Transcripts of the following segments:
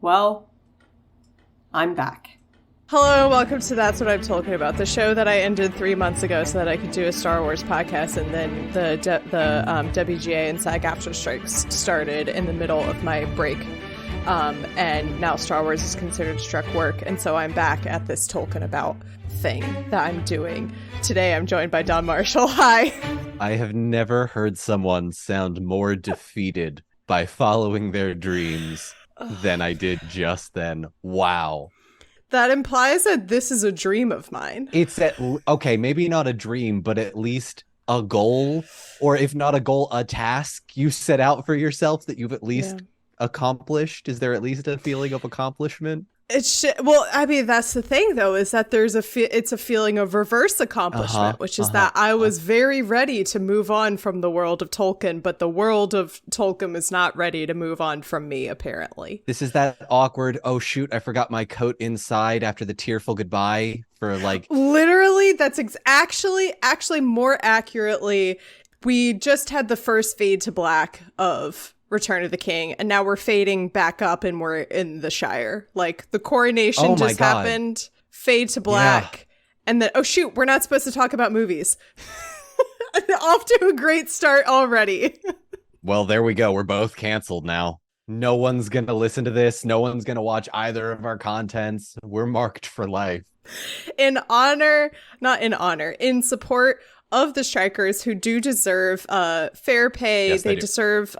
Well, I'm back. Hello, welcome to That's What I'm Talking About, the show that I ended 3 months ago so that I could do a Star Wars podcast, and then the WGA and SAG-AFTRA strikes started in the middle of my break, and now Star Wars is considered struck work, and so I'm back at this Tolkien About thing that I'm doing. Today I'm joined by Don Marshall. Hi. I have never heard someone sound more defeated by following their dreams than I did just then. Wow. That implies that this is a dream of mine. It's okay, maybe not a dream, but at least a goal, or if not a goal, a task you set out for yourself that you've at least accomplished. Is there at least a feeling of accomplishment? Well, I mean, that's the thing, though, is that it's a feeling of reverse accomplishment, which is that I was very ready to move on from the world of Tolkien, but the world of Tolkien is not ready to move on from me, apparently. This is that awkward, oh shoot, I forgot my coat inside after the tearful goodbye for like... Literally, that's actually more accurately, we just had the first fade to black of Return of the King, and now we're fading back up and we're in the Shire. Like, the coronation just happened, fade to black, and then, oh shoot, we're not supposed to talk about movies. Off to a great start already. Well, there we go. We're both canceled now. No one's going to listen to this. No one's going to watch either of our contents. We're marked for life. In support of the strikers, who do deserve fair pay. Yes, they deserve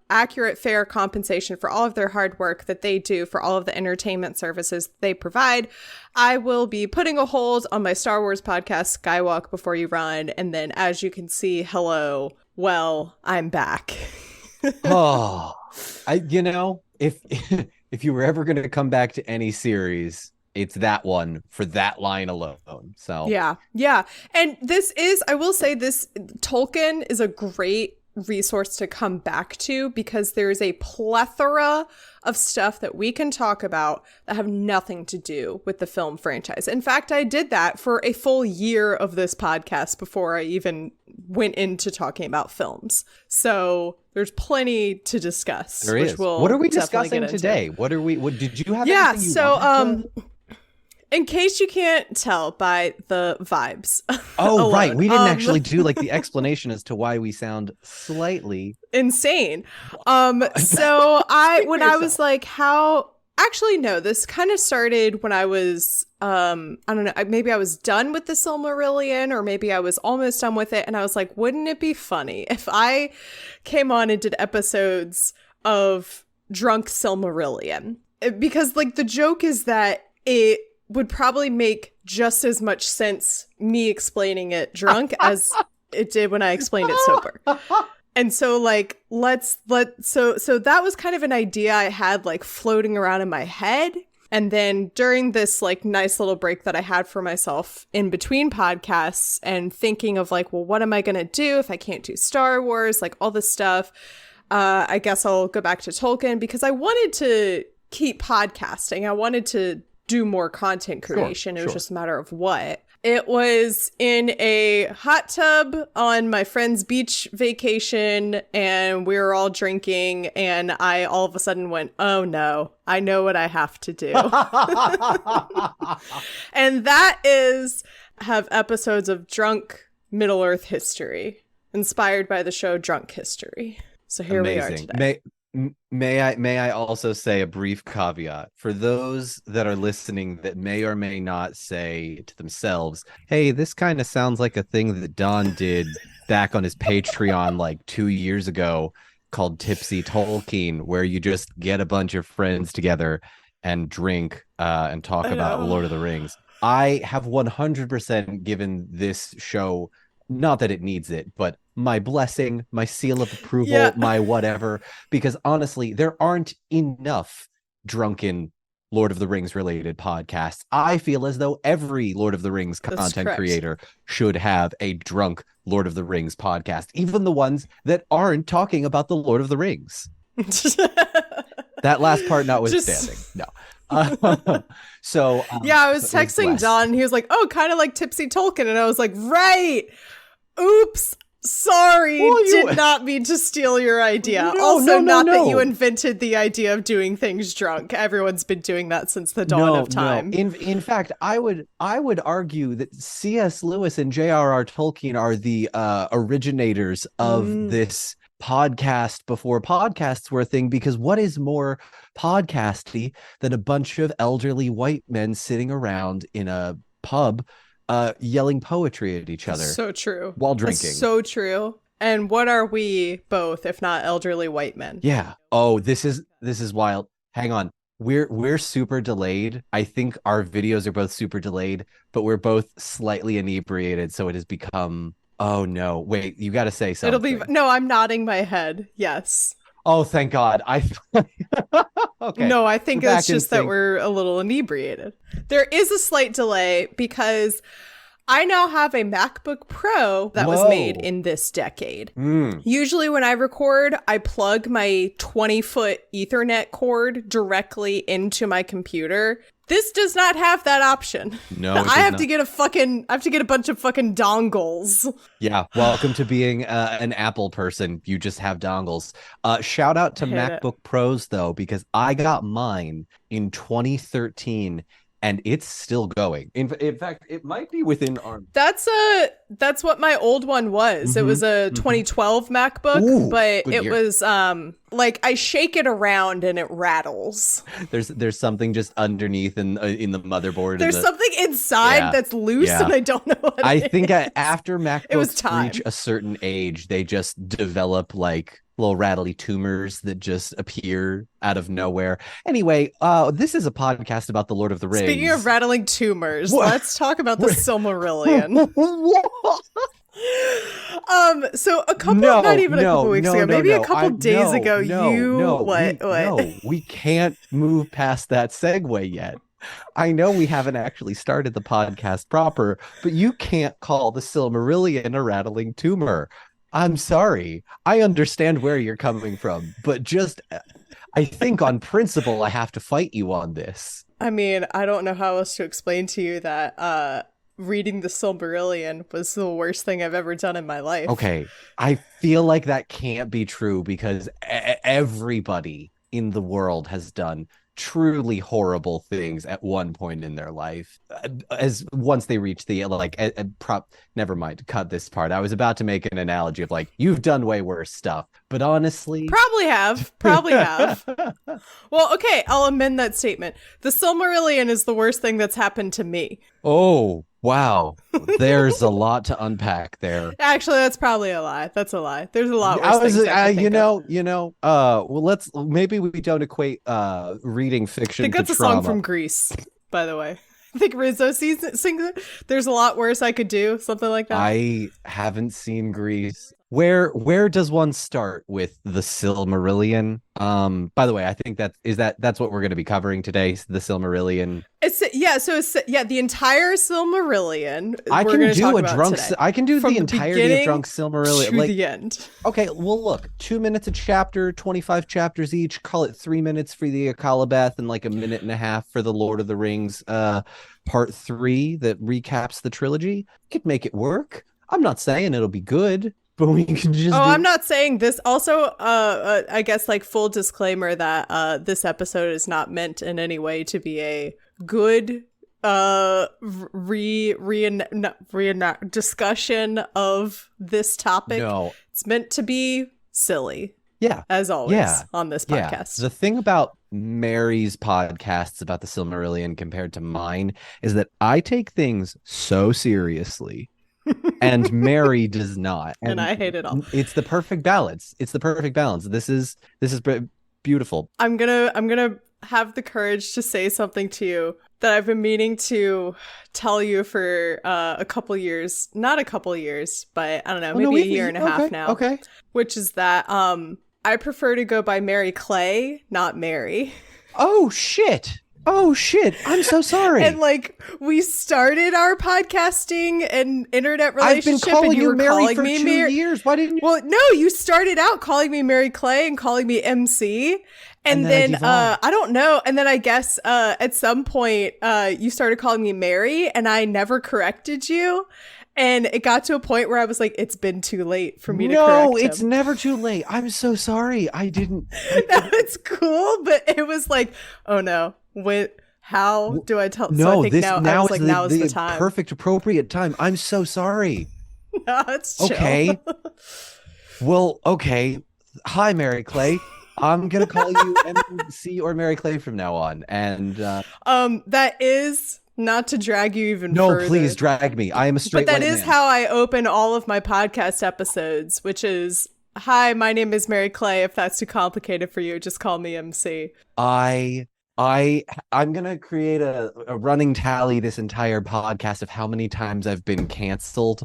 accurate, fair compensation for all of their hard work that they do, for all of the entertainment services they provide. I will be putting a hold on my Star Wars podcast, Skywalk Before You Run. And then, as you can see, hello, well, I'm back. If you were ever going to come back to any series, it's that one for that line alone. So yeah. And I will say this, Tolkien is a great resource to come back to, because there's a plethora of stuff that we can talk about that have nothing to do with the film franchise. In fact, I did that for a full year of this podcast before I even went into talking about films. So there's plenty to discuss. There is. What are we discussing today? What did you have? In case you can't tell by the vibes. Oh, right. We didn't actually do like the explanation as to why we sound slightly insane. This kind of started when I was, I don't know, maybe I was done with the Silmarillion, or maybe I was almost done with it. And I was like, wouldn't it be funny if I came on and did episodes of Drunk Silmarillion? Because like the joke is that it would probably make just as much sense me explaining it drunk as it did when I explained it sober. And so like so that was kind of an idea I had like floating around in my head. And then during this like nice little break that I had for myself in between podcasts, and thinking of like, well, what am I going to do if I can't do Star Wars, like all this stuff, I guess I'll go back to Tolkien, because I wanted to keep podcasting. I wanted to do more content creation. It was just a matter of what. It was in a hot tub on my friend's beach vacation, and we were all drinking, and I all of a sudden went, oh no, I know what I have to do. And that is have episodes of Drunk Middle-earth history, inspired by the show Drunk History. So here we are today. May I also say a brief caveat for those that are listening that may or may not say to themselves, hey, this kind of sounds like a thing that Don did back on his Patreon like 2 years ago called Tipsy Tolkien, where you just get a bunch of friends together and drink and talk about Lord of the Rings. I have 100% given this show, not that it needs it, but my blessing, my seal of approval, my whatever, because honestly, there aren't enough drunken Lord of the Rings related podcasts. I feel as though every Lord of the Rings content creator should have a drunk Lord of the Rings podcast, even the ones that aren't talking about the Lord of the Rings. That last part notwithstanding. No. I was texting Don, and he was like, oh, kind of like Tipsy Tolkien, and I was like, right, oops, Sorry, Well, did not mean to steal your idea. Not that you invented the idea of doing things drunk. Everyone's been doing that since the dawn of time. In fact, I would argue that C.S. Lewis and J.R.R. Tolkien are the originators of this podcast before podcasts were a thing, because what is more podcasty than a bunch of elderly white men sitting around in a pub yelling poetry at each other? So true. While drinking. That's so true. And what are we both, if not elderly white men? Yeah. Oh, this is wild. Hang on. We're super delayed. I think our videos are both super delayed, but we're both slightly inebriated, so it has become. Oh no! Wait, you got to say something. No. I'm nodding my head. Yes. Oh, thank God. Okay. No, I think it's just that we're a little inebriated. There is a slight delay because I now have a MacBook Pro that was made in this decade. Usually when I record, I plug my 20-foot Ethernet cord directly into my computer. This does not have that option. No, I have to get a bunch of fucking dongles. Yeah, welcome to being an Apple person. You just have dongles. Shout out to MacBook Pros though, because I got mine in 2013 and it's still going. In fact, it might be within arm. That's what my old one was. It was a 2012 MacBook, but it was like I shake it around and it rattles. There's something just underneath in the motherboard. There's something inside that's loose and I don't know what I think after MacBooks reach a certain age, they just develop like little rattly tumors that just appear out of nowhere. Anyway, this is a podcast about the Lord of the Rings. Speaking of rattling tumors, let's talk about the Silmarillion. So a couple, not even a couple weeks ago, maybe a couple days ago, we can't move past that segue yet. I know we haven't actually started the podcast proper, but you can't call the Silmarillion a rattling tumor. I'm sorry. I understand where you're coming from, but just, I think on principle, I have to fight you on this. I mean, I don't know how else to explain to you that reading the Silmarillion was the worst thing I've ever done in my life. Okay. I feel like that can't be true because everybody in the world has done truly horrible things at one point in their life, as once they reach the never mind, cut this part. I was about to make an analogy of like, you've done way worse stuff, but honestly probably have well, okay, I'll amend that statement. The Silmarillion is the worst thing that's happened to me. Oh wow, there's a lot to unpack there. Actually, that's probably a lie. That's a lie. There's a lot worse things well, let's maybe we don't equate reading fiction I think that's to a trauma. song from Grease, by the way. I think Rizzo sings it. There's a lot worse I could do, something like that. I haven't seen Grease. Where does one start with the Silmarillion? By the way, I think that's what we're going to be covering today, the Silmarillion. The entire Silmarillion. I can do the entirety of drunk Silmarillion to the end. Okay, well look, 2 minutes a chapter, 25 chapters each. Call it 3 minutes for the Akalabeth and like a minute and a half for the Lord of the Rings part 3 that recaps the trilogy. Could make it work. I'm not saying it'll be good, but we can just. I'm not saying this. Also, I guess like full disclaimer that this episode is not meant in any way to be a good discussion of this topic. No, it's meant to be silly. Yeah, as always on this podcast. The thing about Mary's podcasts about the Silmarillion compared to mine is that I take things so seriously. And Mary does not, and I hate it all. It's the perfect balance. This is beautiful. I'm gonna have the courage to say something to you that I've been meaning to tell you for a couple years, not a couple years, but I don't know, maybe a year and a half now. Okay, which is that I prefer to go by Mary Clay, not Mary. Oh shit. I'm so sorry. And like, we started our podcasting and internet relationship. I've been calling and you were Mary calling for me 2 years. Why didn't you? Well, no, you started out calling me Mary Clay and calling me MC. And then I don't know. And then I guess at some point you started calling me Mary and I never corrected you. And it got to a point where I was like, it's been too late for me to correct No, him. it's never too late. I'm so sorry. I didn't. No, it's cool, but it was like, oh no, how do I tell? No, so I think this now now is is the the time. perfect, appropriate time. I'm so sorry. No, it's chill. Okay. Well, okay. Hi, Mary Clay. I'm gonna call you MC or Mary Clay from now on. And that is not to drag you even no, further. please drag me. I am a straight But that white is man. how I open all of my podcast episodes, which is, hi, my name is Mary Clay. If that's too complicated for you, just call me MC. I'm gonna create a running tally this entire podcast of how many times I've been canceled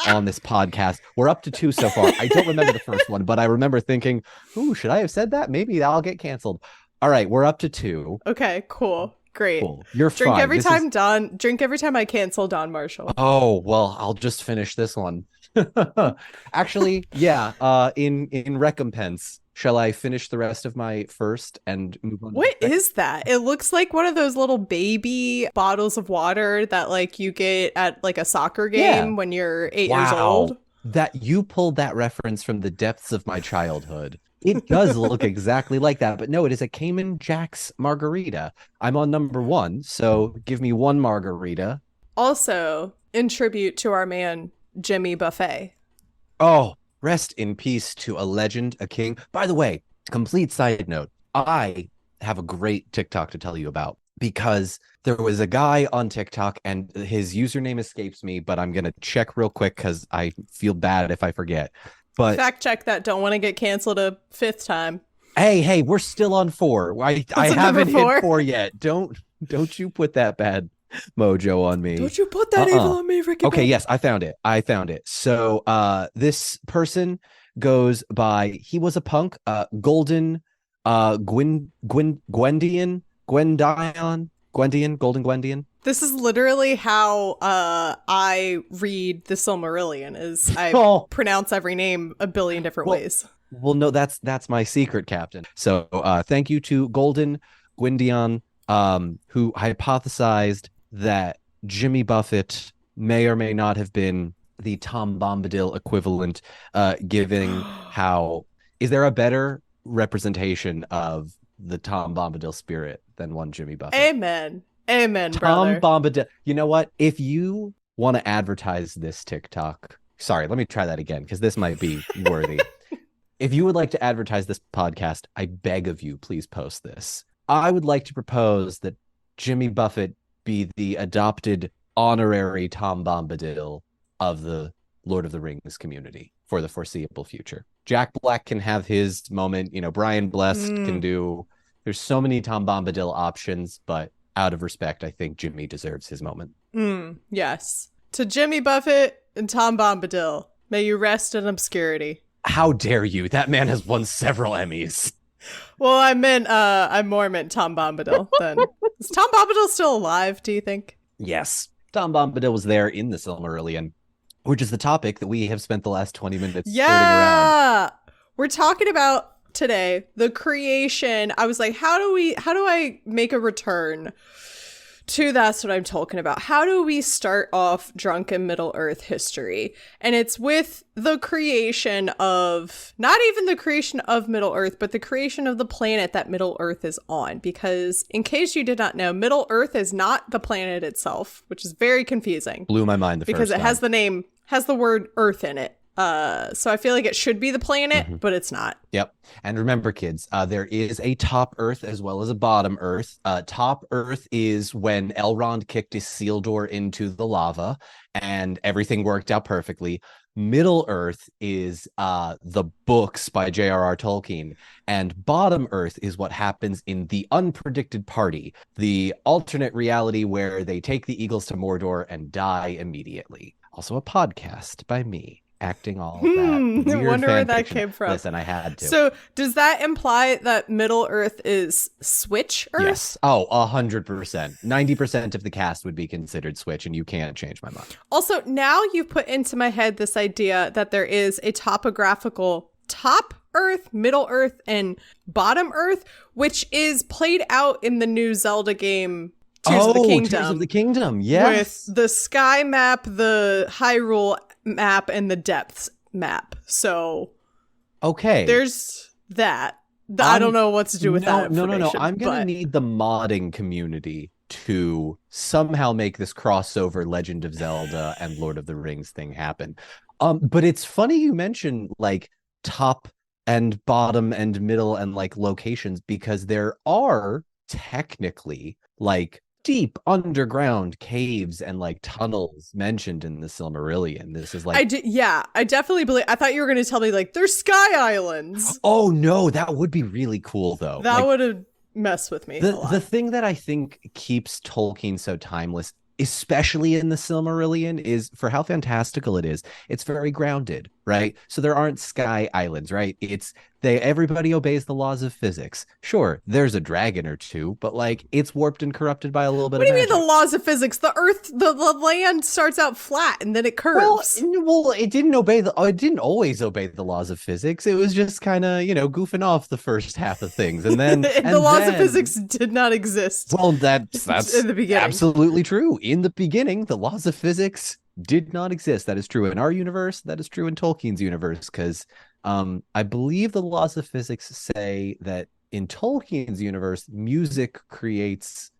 on this podcast. We're up to 2 so far. I don't remember the first one, but I remember thinking, "Ooh, should I have said that? Maybe I'll get canceled." All right, we're up to 2. Okay, cool. Great. Cool. You're Drink fine. every time drink every time I cancel Don Marshall. Oh, well, I'll just finish this one. Actually, yeah, in recompense, shall I finish the rest of my first and move on? What is that? It looks like one of those little baby bottles of water that like you get at like a soccer game when you're 8 years old. That you pulled that reference from the depths of my childhood. It does look exactly like that, but no, it is a Cayman Jack's margarita. I'm on number 1, so give me 1 margarita. Also, in tribute to our man, Jimmy Buffett. Oh, rest in peace to a legend, a king. By the way, complete side note, I have a great TikTok to tell you about because there was a guy on TikTok and his username escapes me, but I'm going to check real quick because I feel bad if I forget. But fact check that. Don't want to get canceled a 5th time. Hey, we're still on 4. I haven't hit 4 yet. Don't you put that bad mojo on me. Don't you put that evil on me, Ricky. Okay, yes, I found it. So this person goes by, he was a punk, Golden Golden Gwendian. This is literally how I read the Silmarillion, is I pronounce every name a billion different ways. Well, no, that's my secret, Captain. So thank you to Golden Gwendian, who hypothesized that Jimmy Buffett may or may not have been the Tom Bombadil equivalent, given how... Is there a better representation of the Tom Bombadil spirit than one Jimmy Buffett? Amen, Tom brother. Bombadil. You know what? If you want to advertise this TikTok... Sorry, let me try that again, because this might be worthy. If you would like to advertise this podcast, I beg of you, please post this. I would like to propose that Jimmy Buffett be the adopted honorary Tom Bombadil of the Lord of the Rings community for the foreseeable future. Jack Black can have his moment. Brian Blessed can do... There's so many Tom Bombadil options, but out of respect, I think Jimmy deserves his moment. Yes. To Jimmy Buffett and Tom Bombadil, may you rest in obscurity. How dare you? That man has won several Emmys. Well, I meant Tom Bombadil then. Is Tom Bombadil still alive, do you think? Yes. Tom Bombadil was there in the Silmarillion, which is the topic that we have spent the last 20 minutes skirting around. We're talking about today the creation. I was like, how do I make a return to that's what I'm talking about? How do we start off Drunken Middle Earth history? And it's with the creation of, not even the creation of Middle Earth, but the creation of the planet that Middle Earth is on. Because in case you did not know, Middle Earth is not the planet itself, which is very confusing. Blew my mind because it has the word Earth in it. So I feel like it should be the planet, but it's not. Yep. And remember, kids, there is a top Earth as well as a bottom Earth. Top Earth is when Elrond kicked his seal door into the lava and everything worked out perfectly. Middle Earth is the books by J.R.R. Tolkien. And bottom Earth is what happens in the unpredicted party, the alternate reality where they take the Eagles to Mordor and die immediately. Also a podcast by me. Acting all of that. I wonder where that came from. Listen, I had to. So does that imply that Middle Earth is Switch Earth? Yes. Oh, 100%. 90% of the cast would be considered Switch, and you can't change my mind. Also, now you've put into my head this idea that there is a topographical top Earth, Middle Earth, and bottom Earth, which is played out in the new Zelda game Tears of the Kingdom. Tears of the Kingdom, yes. With the sky map, the Hyrule map, and the depths map. So okay, there's that. I don't know what to do with that information. No. I'm going to need the modding community to somehow make this crossover Legend of Zelda and Lord of the Rings thing happen. But it's funny you mention like top and bottom and middle and like locations, because there are technically like deep underground caves and like tunnels mentioned in the Silmarillion. This is like I definitely believe. I thought you were going to tell me like there's sky islands. Oh no, that would be really cool though. That would have messed with me. The thing that I think keeps Tolkien so timeless, especially in the Silmarillion, is for how fantastical it is. It's very grounded, right? So there aren't sky islands, right? Everybody obeys the laws of physics. Sure, there's a dragon or two, but like it's warped and corrupted by a little bit of magic. What do you mean the laws of physics? The earth, the land starts out flat and then it curves. Well, it didn't always obey the laws of physics. It was just kind of, goofing off the first half of things. And then the laws of physics did not exist. Well, that's in the beginning. Absolutely true. In the beginning, the laws of physics did not exist. That is true in our universe. That is true in Tolkien's universe, because I believe the laws of physics say that in Tolkien's universe, music creates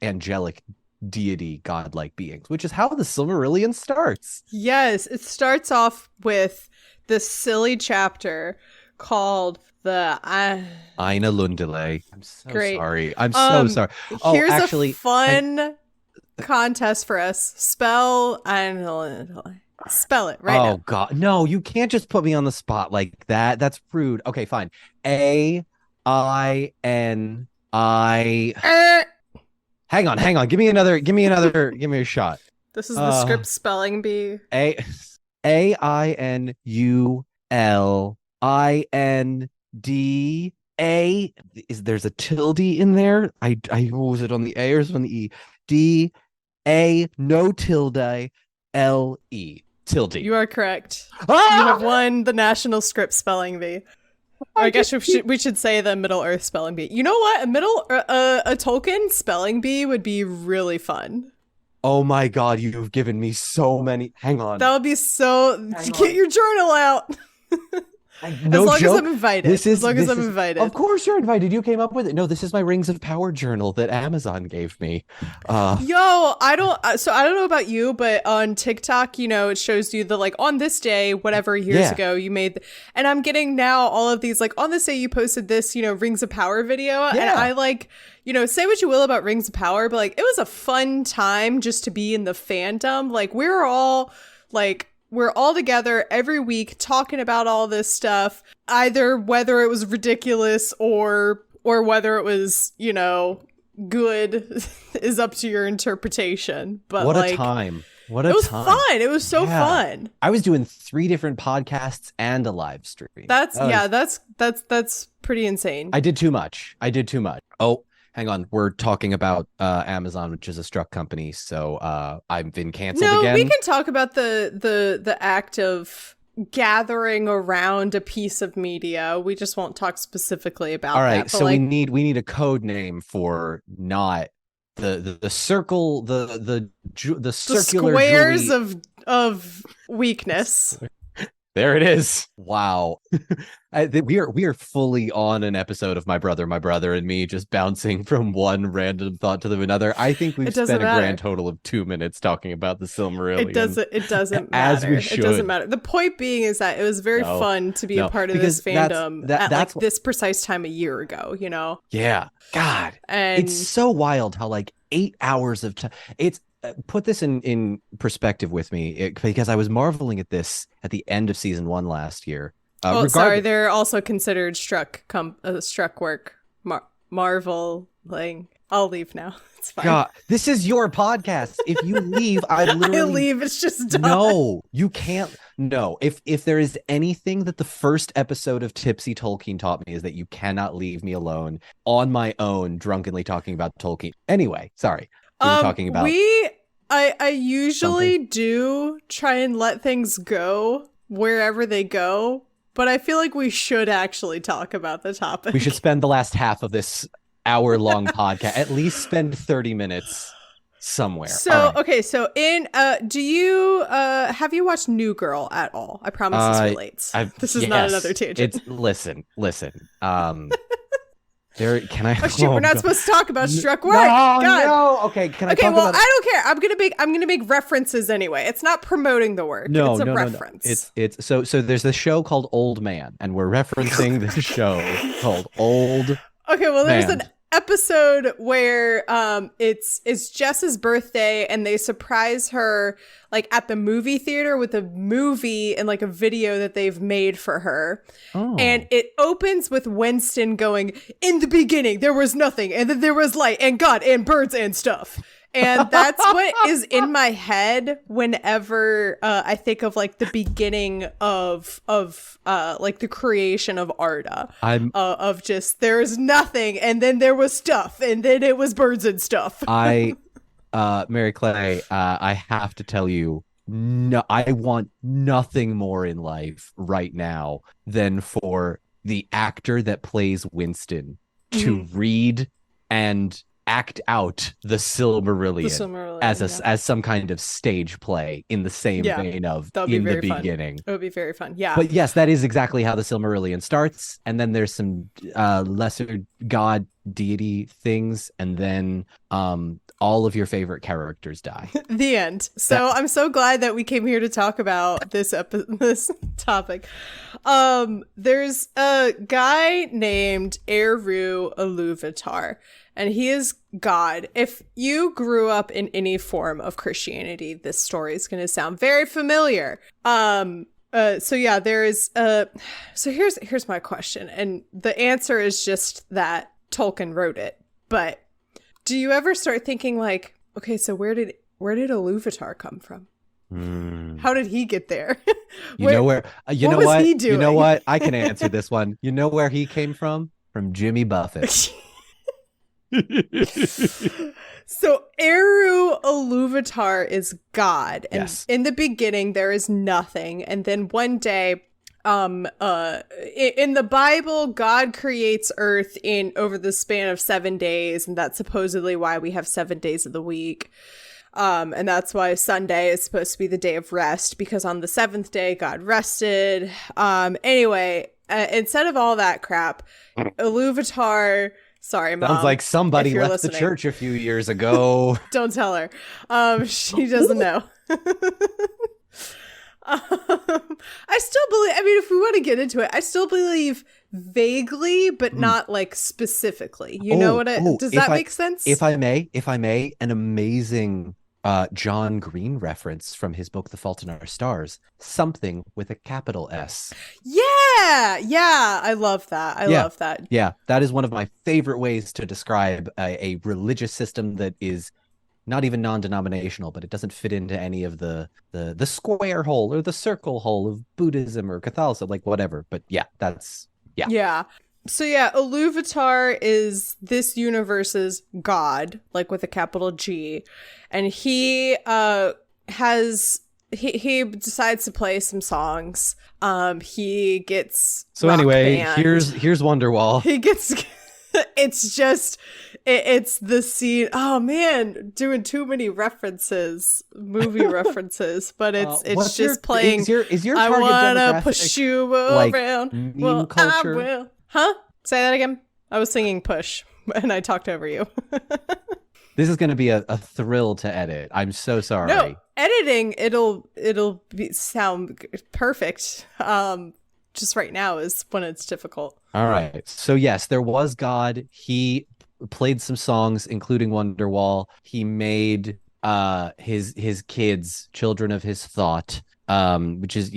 angelic deity, godlike beings, which is how the Silmarillion starts. Yes, it starts off with this silly chapter called the Aina Lundale. I'm so Great. sorry. I'm so sorry. Here's a fun contest for us. Spell Aina Lundale. Spell it right now. Oh God, no! You can't just put me on the spot like that. That's rude. Okay, fine. A-I-N-I. Hang on. Give me a shot. This is the script spelling bee. A-I-N-U-L-I-N-D-A. There's a tilde in there? Was it on the A or is it on the E? D-A, no tilde, L-E. Tilde. You are correct. Ah! You have won the National Script Spelling Bee. Or I guess we should say the Middle Earth Spelling Bee. You know what? A Tolkien Spelling Bee would be really fun. Oh my God, you've given me so many. Hang on. That would be so. Get your journal out. No as long joke. as I'm invited. As long as I'm invited. Of course you're invited. You came up with it. No, this is my Rings of Power journal that Amazon gave me. I don't know about you, but on TikTok, it shows you the like on this day, whatever years ago you made, and I'm getting now all of these like on this day you posted this, Rings of Power video, and I like, say what you will about Rings of Power, but like it was a fun time just to be in the fandom. Like we're all together every week talking about all this stuff, either whether it was ridiculous or whether it was, good is up to your interpretation. But what a time. What a time. It was fun. It was so fun. I was doing 3 different podcasts and a live stream. That's pretty insane. I did too much. Oh, hang on. We're talking about Amazon, which is a Struck company. So I've been canceled again. No, we can talk about the act of gathering around a piece of media. We just won't talk specifically about that. All right. So we need a code name for not the circle, the circular squares Julie. of weakness. There it is. Wow. We are fully on an episode of my brother and me just bouncing from one random thought to another. I think we've spent a grand total of 2 minutes talking about the Silmarillion. It doesn't matter. As we should. It doesn't matter. The point being is that it was very fun to be a part of this fandom at this precise time a year ago, Yeah. God. And it's so wild how like 8 hours of time. It's put this in perspective with me because I was marveling at this at the end of season 1 last year. Sorry, they're also considered struck work. Marveling. I'll leave now. It's fine. God, this is your podcast. If you leave, I leave. It's just done. No, you can't. No, if there is anything that the first episode of Tipsy Tolkien taught me is that you cannot leave me alone on my own, drunkenly talking about Tolkien. Anyway, sorry. We were talking about. I usually do try and let things go wherever they go, but I feel like we should actually talk about the topic. We should spend the last half of this hour-long podcast. At least spend 30 minutes somewhere. So, All right. okay, so do you have you watched New Girl at all? I promise this relates. This is not another tangent. Listen. There, can I? Oh shit, we're not supposed to talk about struck work. No, God. no. Okay, can I? Okay, talk well, about I don't care. I'm gonna make references anyway. It's not promoting the work. No, it's a no, reference. no. It's so there's this show called Old Man, and we're referencing this show called Old. Okay, well, there's Man. an episode where it's Jess's birthday and they surprise her like at the movie theater with a movie and like a video that they've made for her. Oh. And it opens with Winston going, "In the beginning there was nothing, and then there was light and God and birds and stuff." And that's what is in my head whenever I think of like the beginning of like the creation of Arda. Of just there's nothing, and then there was stuff, and then it was birds and stuff. Mary Clay, I have to tell you, no, I want nothing more in life right now than for the actor that plays Winston to read and act out the Silmarillion, as some kind of stage play in the same vein of in the beginning. It would be very fun. Yeah. But yes, that is exactly how the Silmarillion starts, and then there's some lesser god deity things, and then all of your favorite characters die. The end. So I'm so glad that we came here to talk about this topic. There's a guy named Eru Iluvatar, and he is God. If you grew up in any form of Christianity, this story is going to sound very familiar. So yeah, there is so here's my question, and the answer is just that Tolkien wrote it. But do you ever start thinking like, okay, so where did Iluvatar come from? How did he get there? You know what? He doing? You know what? I can answer this one. You know where he came from? From Jimmy Buffett. So Eru Iluvatar is God, and yes. In the beginning there is nothing, and then one day in the Bible, God creates Earth over the span of 7 days, and that's supposedly why we have 7 days of the week. And that's why Sunday is supposed to be the day of rest, because on the seventh day God rested. Anyway, instead of all that crap, Iluvatar. Sorry, Mom. Sounds like somebody left listening. the church a few years ago. Don't tell her. She doesn't know. I still believe, I mean, if we want to get into it, I still believe vaguely, but not like specifically. You know what does that make sense? If I may, an amazing John Green reference from his book The Fault in Our Stars, something with a capital S. Yeah, I love that. I love that. Yeah, that is one of my favorite ways to describe a religious system that is not even non-denominational, but it doesn't fit into any of the square hole or the circle hole of Buddhism or Catholicism, like whatever. But yeah, that's yeah. So yeah, Iluvatar is this universe's god, like with a capital G, and he he decides to play some songs. He gets anyway. band. Here's Wonderwall. He gets. It's just it's the scene. Oh man, doing too many movie references, but it's just playing. Is your I target wanna demographic push you like around. meme culture? I will. Huh? Say that again. I was singing "Push" and I talked over you. This is going to be a thrill to edit. I'm so sorry. No, editing it'll sound perfect. Just right now is when it's difficult. All right. So yes, there was God. He played some songs, including Wonderwall. He made his kids children of his thought, which is,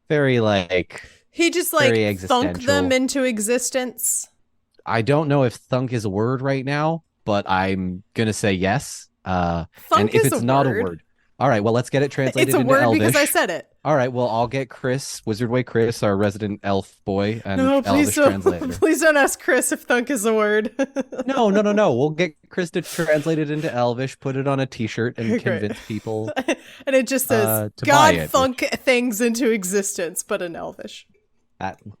very like he just like thunk them into existence. I don't know if thunk is a word right now, but I'm gonna say yes. Thunk and if is it's a not word. a word. All right, well, let's get it translated into It's a word Elvish. because I said it. All right, well, I'll get Chris, Wizardway Chris, our resident elf boy and No, Elvish translator. Please don't ask Chris if thunk is a word. No. We'll get Chris to translate it into Elvish, put it on a t-shirt, and convince people. And it just says, to buy it. thunk things into existence, but in Elvish.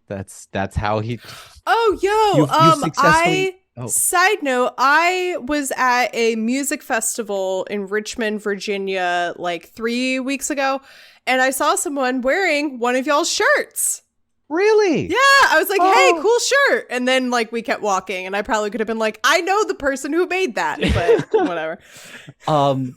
That's how he... Oh, yo, You've successfully... Oh, Side note, I was at a music festival in Richmond, Virginia, like 3 weeks ago, and I saw someone wearing one of y'all's shirts. really? Yeah, I was like, hey, Oh. cool shirt. And then like we kept walking, and I probably could have been like, I know the person who made that, but whatever.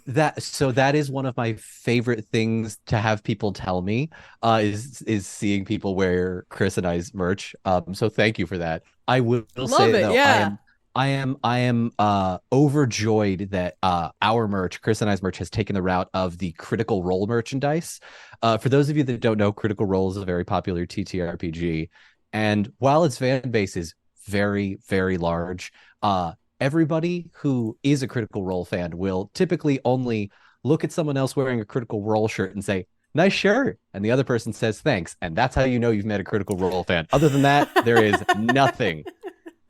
That is one of my favorite things to have people tell me, is seeing people wear Chris and I's merch. So thank you for that. I will Love say it, though, yeah. I am overjoyed that our merch, Chris and I's merch, has taken the route of the Critical Role merchandise. For those of you that don't know, Critical Role is a very popular TTRPG, and while its fan base is very, very large, everybody who is a Critical Role fan will typically only look at someone else wearing a Critical Role shirt and say, nice shirt. And the other person says, thanks. And that's how you know you've met a Critical Role fan. Other than that, there is nothing.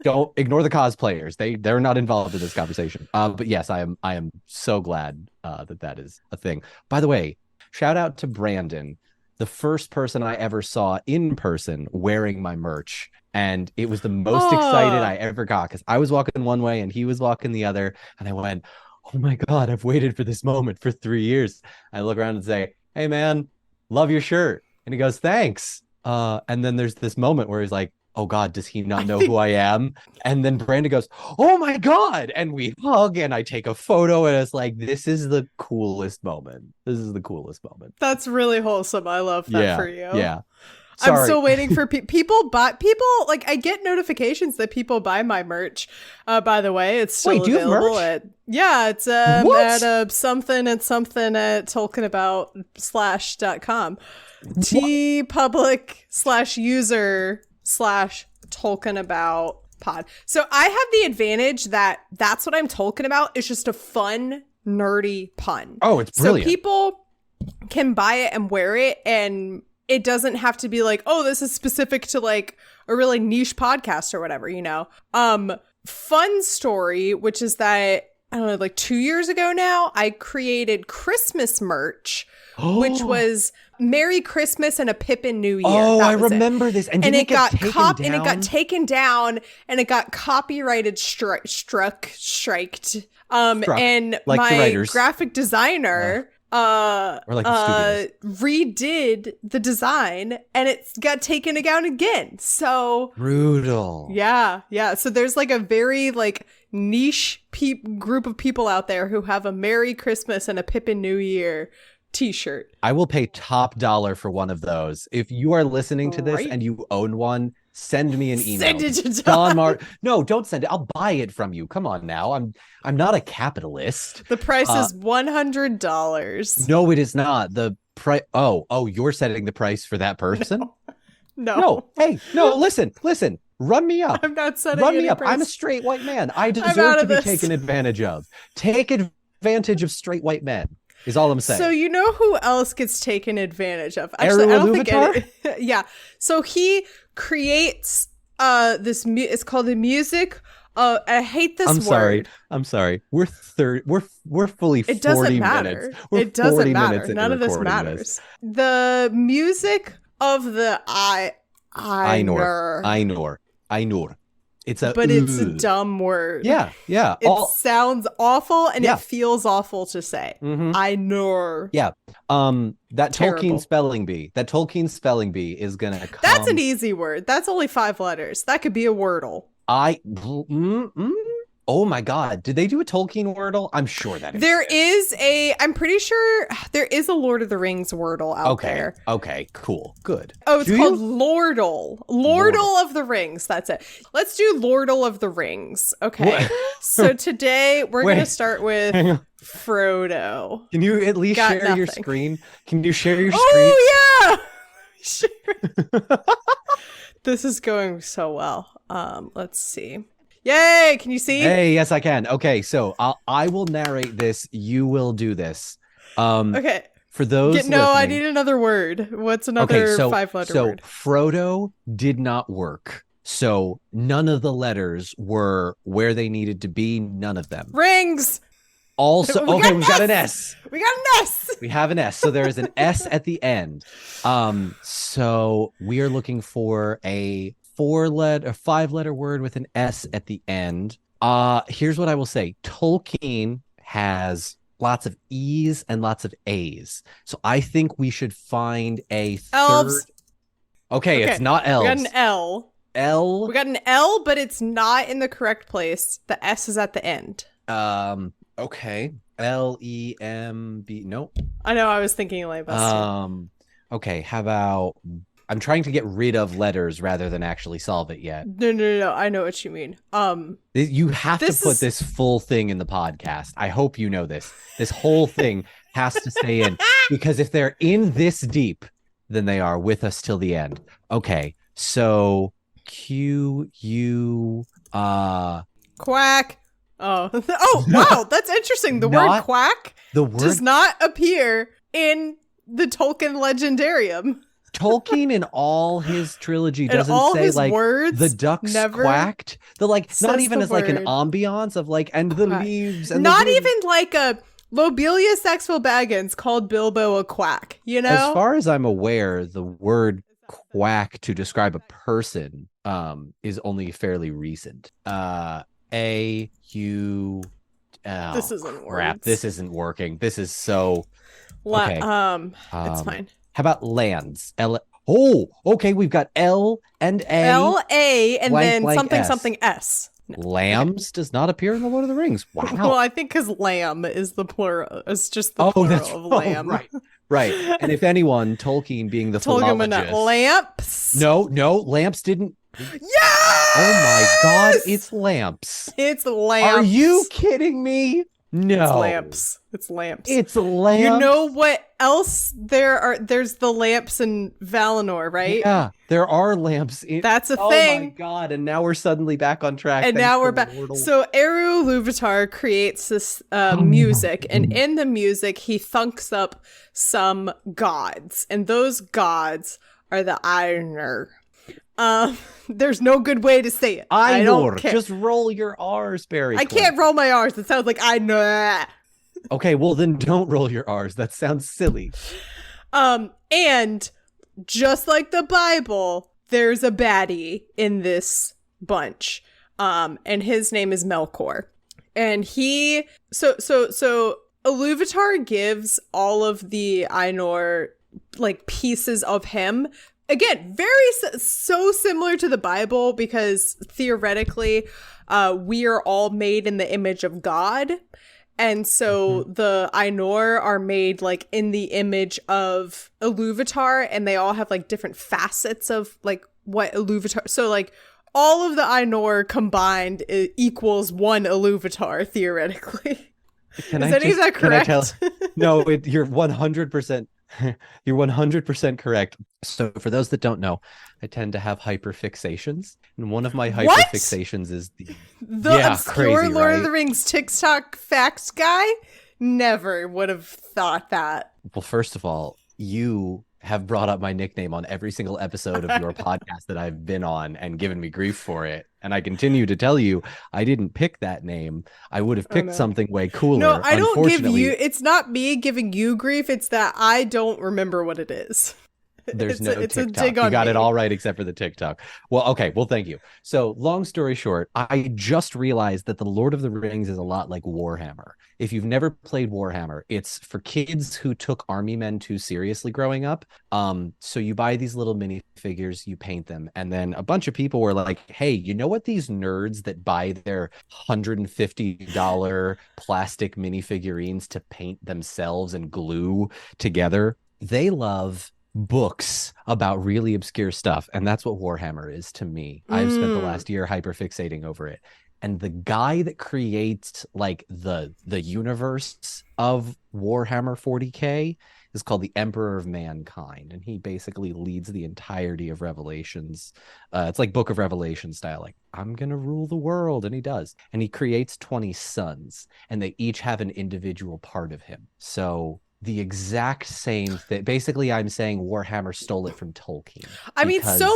Don't ignore the cosplayers. They're not involved in this conversation. But yes, I am so glad that is a thing. By the way, shout out to Brandon, the first person I ever saw in person wearing my merch. And it was the most excited I ever got, because I was walking one way and he was walking the other. And I went, oh my God, I've waited for this moment for 3 years. I look around and say, hey man, love your shirt. And he goes, thanks. And then there's this moment where he's like, oh God, does he not know who I am? And then Brandon goes, oh my God. And we hug and I take a photo, and it's like, this is the coolest moment. This is the coolest moment. That's really wholesome. I love that for you. Yeah. Sorry. I'm still waiting for people like I get notifications that people buy my merch. By the way, it's still available at it's at something at tolkienabout/.com. tpublic/user/Tolkien pod. So I have the advantage that's what I'm talking about. It's just a fun, nerdy pun. Oh, it's brilliant. So people can buy it and wear it, and it doesn't have to be like, oh, this is specific to like a really niche podcast or whatever, you know? Fun story, which is that, I don't know, like 2 years ago now, I created Christmas merch, which was Merry Christmas and a Pippin New Year. Oh, I remember this. And it got taken down, and it got copyrighted striked. And like my graphic designer or like the redid the design, and it got taken down again. So brutal. Yeah. So there's like a very like niche group of people out there who have a Merry Christmas and a Pippin New Year t-shirt. I will pay top dollar for one of those. If you are listening to this and you own one, send me an email. Send it to Don. No, don't send it. I'll buy it from you. Come on now. I'm not a capitalist. The price is $100. No, it is not. The price. Oh, you're setting the price for that person? No. Hey, no, listen. Run me up. I'm not setting Run me up. price. I'm a straight white man. I deserve to be taken advantage of. Take advantage of straight white men. Is all I'm saying. So you know who else gets taken advantage of? Actually, I don't think yeah. So he creates this it's called the music. I hate this word. I'm sorry. We're fully 40 it doesn't matter. minutes. It doesn't matter. None of this matters. The music of the Ainur. It's a dumb word. Yeah. It sounds awful, and it feels awful to say. Mm-hmm. Ainur. Yeah. That Terrible. Tolkien spelling bee is gonna come. That's an easy word. That's only 5 letters. That could be a Wordle. Oh my God. Did they do a Tolkien Wordle? I'm sure that I'm pretty sure there is a Lord of the Rings Wordle out there. Okay, cool. Good. Oh, it's called Lordle. Lordle of the Rings. That's it. Let's do Lordle of the Rings. Okay. So today we're going to start with Frodo. Can you at least share your screen? Can you share your screen? Oh, yeah. This is going so well. Let's see. Yay! Can you see? Hey, yes, I can. Okay, so I will narrate this. You will do this. Okay. For those listening, I need another word. What's another 5-letter word? So Frodo did not work. So none of the letters were where they needed to be. None of them. Rings. Also, we've got an S. We got an S. We have an S. So there is an S at the end. So we are looking for a 5-letter word with an S at the end. Here's what I will say. Tolkien has lots of E's and lots of A's. So I think we should find a Elves. third. Okay, it's not elves. We got an L. L. We got an L, but it's not in the correct place. The S is at the end. Okay. Lemb. Nope. I know. I was thinking like that. Okay. How about? I'm trying to get rid of letters rather than actually solve it yet. No. I know what you mean. You have to put this full thing in the podcast. I hope you know this. This whole thing has to stay in, because if they're in this deep, then they are with us till the end. Okay. So Q-U quack. Oh, wow, that's interesting. The word quack does not appear in the Tolkien legendarium. Tolkien in all his trilogy doesn't say like words, the ducks quacked. The not even as like an ambiance of like and the leaves and not even like a Lobelia Saxville Baggins called Bilbo a quack, you know? As far as I'm aware, the word quack to describe a person is only fairly recent. This isn't crap. words. This isn't working. This is so okay. It's fine. How about lands? Okay, we've got L and A. L-A and then something S. something S. Lambs does not appear in the Lord of the Rings. Wow. Well, I think because lamb is the plural. It's just the plural of lamb. Right. And if anyone, Tolkien being the philologist. Lamps. No, lamps didn't. Yes! Oh my God, it's lamps. It's lamps. Are you kidding me? No. It's lamps. It's lamps. It's lamps. You know what else there are? There's the lamps in Valinor, right? Yeah, there are lamps. That's a thing. Oh my God, and now we're suddenly back on track. And now we're back. So Eru Ilúvatar creates this music, and in the music, he thunks up some gods, and those gods are the Ainur. There's no good way to say it. I don't care. Just roll your R's, Barry. I can't roll my R's. It sounds like Ainur. Okay, well then don't roll your R's. That sounds silly. And just like the Bible, there's a baddie in this bunch. And his name is Melkor. And he so Ilúvatar gives all of the Ainur like pieces of him. Again, so similar to the Bible, because theoretically, we are all made in the image of God. And so the Ainur are made like in the image of Ilúvatar, and they all have like different facets of like what Ilúvatar. So like all of the Ainur combined equals one Ilúvatar theoretically. Is any of that correct? No, you're 100%. You're 100% correct. So for those that don't know, I tend to have hyperfixations, and one of my hyperfixations is the obscure crazy, Lord right? of the Rings TikTok facts guy. Never would have thought that. Well, first of all, you have brought up my nickname on every single episode of your podcast that I've been on and given me grief for it. And I continue to tell you, I didn't pick that name. I would have picked something way cooler. No, I don't give you, it's not me giving you grief. It's that I don't remember what it is. There's it's TikTok. A dig on you got me. It all right except for the TikTok. Well, okay. Well, thank you. So long story short, I just realized that the Lord of the Rings is a lot like Warhammer. If you've never played Warhammer, it's for kids who took army men too seriously growing up. So you buy these little minifigures, you paint them, and then a bunch of people were like, hey, you know what these nerds that buy their $150 plastic minifigurines to paint themselves and glue together? They love books about really obscure stuff, and that's what Warhammer is to me. I've spent the last year hyperfixating over it, and the guy that creates like the universe of Warhammer 40K is called the Emperor of Mankind, and he basically leads the entirety of Revelations. It's like Book of Revelation style, like I'm gonna rule the world, and he does. And he creates 20 sons, and they each have an individual part of him. So the exact same thing. Basically, I'm saying Warhammer stole it from Tolkien. I mean, so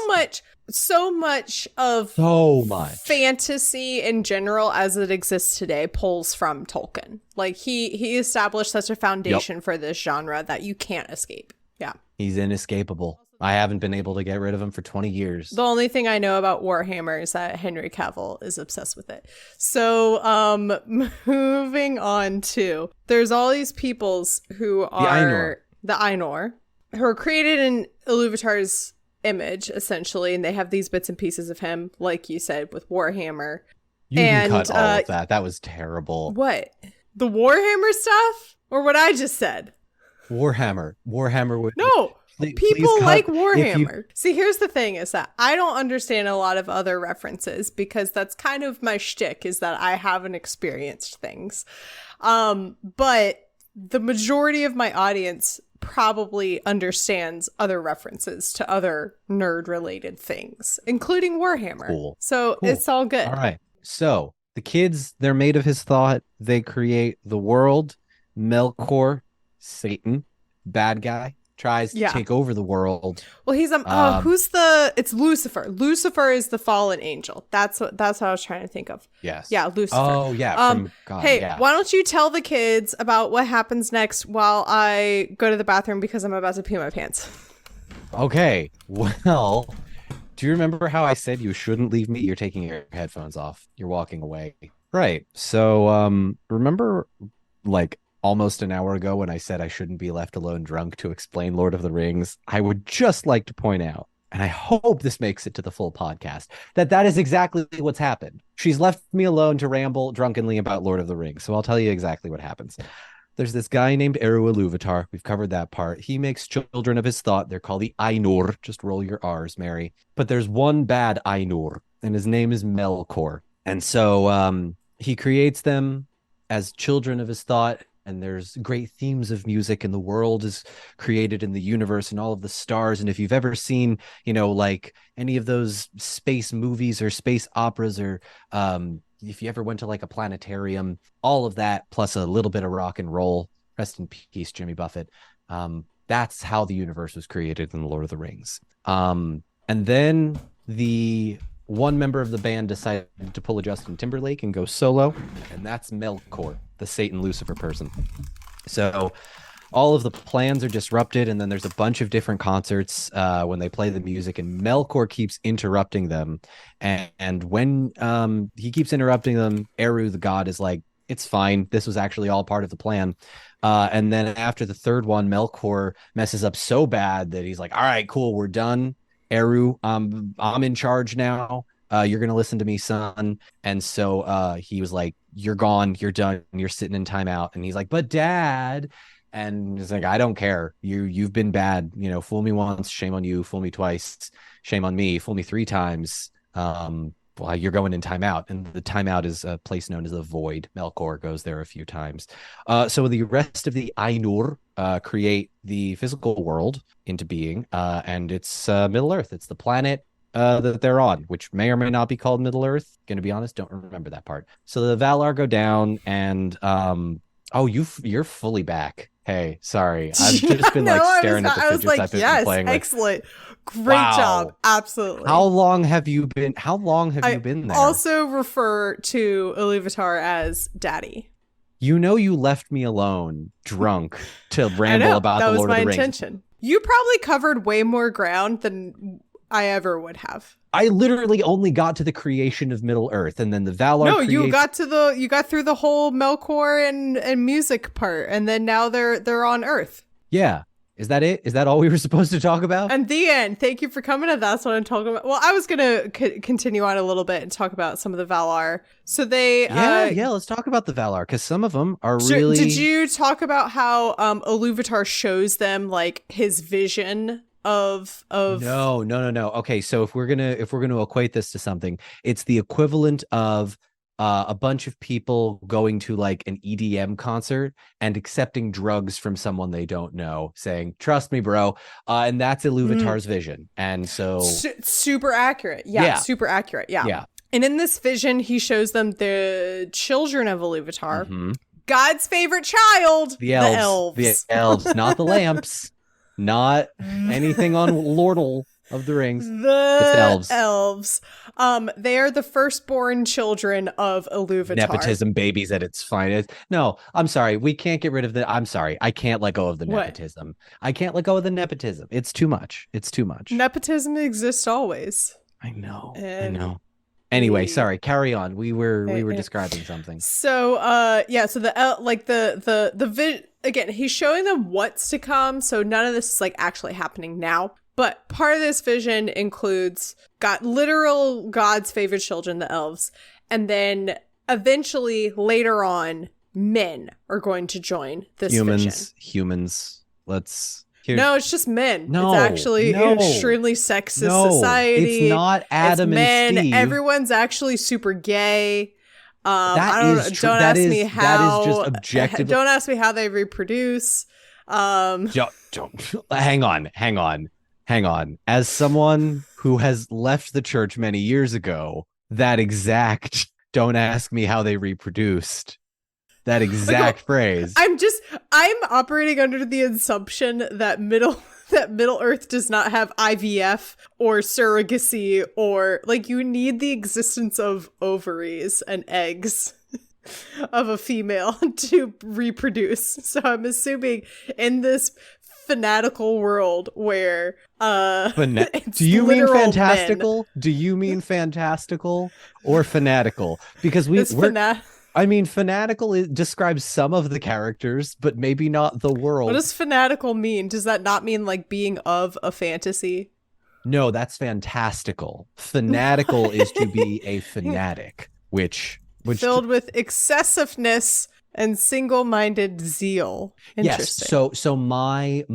much of fantasy in general as it exists today pulls from Tolkien. Like he established such a foundation for this genre that you can't escape. Yeah. He's inescapable. I haven't been able to get rid of him for 20 years. The only thing I know about Warhammer is that Henry Cavill is obsessed with it. So, moving on to, there's all these peoples who are the Ainur, who are created in Iluvatar's image, essentially, and they have these bits and pieces of him, like you said, with Warhammer. You can cut all of that. That was terrible. What? The Warhammer stuff? Or what I just said? Warhammer. No. People like Warhammer. You... See, here's the thing is that I don't understand a lot of other references because that's kind of my shtick is that I haven't experienced things. But the majority of my audience probably understands other references to other nerd-related things, including Warhammer. Cool. So it's all good. All right. So the kids, they're made of his thought. They create the world. Melkor, Satan, bad guy, tries to take over the world. Well, he's it's Lucifer. Lucifer is the fallen angel. That's what I was trying to think of. Yes. Yeah, Lucifer. Oh, yeah. From God, why don't you tell the kids about what happens next while I go to the bathroom because I'm about to pee my pants. Okay. Well, do you remember how I said you shouldn't leave me? You're taking your headphones off. You're walking away. Right. So, remember like almost an hour ago when I said I shouldn't be left alone drunk to explain Lord of the Rings? I would just like to point out, and I hope this makes it to the full podcast, that is exactly what's happened. She's left me alone to ramble drunkenly about Lord of the Rings. So I'll tell you exactly what happens. There's this guy named Eru Iluvatar. We've covered that part. He makes children of his thought. They're called the Ainur. Just roll your R's, Mary. But there's one bad Ainur, and his name is Melkor. And so he creates them as children of his thought. And there's great themes of music, and the world is created in the universe and all of the stars. And if you've ever seen, like any of those space movies or space operas, or if you ever went to like a planetarium, all of that, plus a little bit of rock and roll, rest in peace, Jimmy Buffett. That's how the universe was created in the Lord of the Rings. And then the one member of the band decided to pull a Justin Timberlake and go solo, and that's Melkor, the Satan Lucifer person. So all of the plans are disrupted, and then there's a bunch of different concerts when they play the music, and Melkor keeps interrupting them. And when he keeps interrupting them, Eru, the god, is like, it's fine. This was actually all part of the plan. And then after the third one, Melkor messes up so bad that he's like, all right, cool, we're done. Eru, I'm in charge now. You're going to listen to me, son. And so he was like, you're gone. You're done. You're sitting in timeout. And he's like, but dad. And he's like, I don't care. You've been bad. Fool me once. Shame on you. Fool me twice. Shame on me. Fool me 3 times. Well, you're going in timeout. And the timeout is a place known as the Void. Melkor goes there a few times. So the rest of the Ainur create the physical world into being. And it's Middle Earth. It's the planet that they're on, which may or may not be called Middle Earth. Gonna be honest, don't remember that part. So the Valar go down, and you're fully back. Hey, sorry, I've just been staring at the fidgets I've been playing with. Excellent, great job, absolutely. How long have you been there? Also refer to Iluvatar as Daddy. You left me alone, drunk, to ramble about the Lord of the Rings. That was my intention. You probably covered way more ground than I ever would have. I literally only got to the creation of Middle Earth, and then the Valar. No, you got through the whole Melkor and music part, and then now they're on Earth. Yeah. Is that it? Is that all we were supposed to talk about? And the end. Thank you for coming, and that's what I'm talking about. Well, I was gonna continue on a little bit and talk about some of the Valar. So they let's talk about the Valar, because some of them are really. Did you talk about how Iluvatar shows them like his vision of No. Okay, so if we're gonna equate this to something, it's the equivalent of a bunch of people going to like an EDM concert and accepting drugs from someone they don't know, saying, trust me, bro. And that's Iluvatar's vision. And so super accurate. Yeah, super accurate. Yeah. And in this vision, he shows them the children of Iluvatar. Mm-hmm. God's favorite child. The elves. The elves, not the lamps. Not anything on Lordle. of the Rings. The elves. elves. They are the firstborn children of Iluvatar. Nepotism babies at its finest. No, I'm sorry. We can't get rid of the. I'm sorry. I can't let go of the What? nepotism. I can't let go of the nepotism. It's too much. It's too much. Nepotism exists always. I know. And I know. Anyway, sorry. Carry on. We were describing something. So, so again, he's showing them what's to come. So none of this is like actually happening now. But part of this vision includes literal God's favorite children, the elves. And then eventually later on, men are going to join this vision. Humans. No, it's just men. No, it's actually an extremely sexist society. It's not Adam and Steve. Everyone's actually super gay. Don't ask me how. That is just objective. Don't ask me how they reproduce. Don't. Hang on. As someone who has left the church many years ago, that exact "don't ask me how they reproduced," that exact phrase. I'm operating under the assumption that Middle Earth does not have IVF or surrogacy, or like you need the existence of ovaries and eggs of a female to reproduce. So I'm assuming in this fanatical world where do you mean fantastical men. Do you mean fantastical or fanatical? Because fanatical describes some of the characters, but maybe not the world. What does fanatical mean? Does that not mean like being of a fantasy? No, that's fantastical. Fanatical is to be a fanatic, which filled with excessiveness and single-minded zeal. Interesting. Yes. So my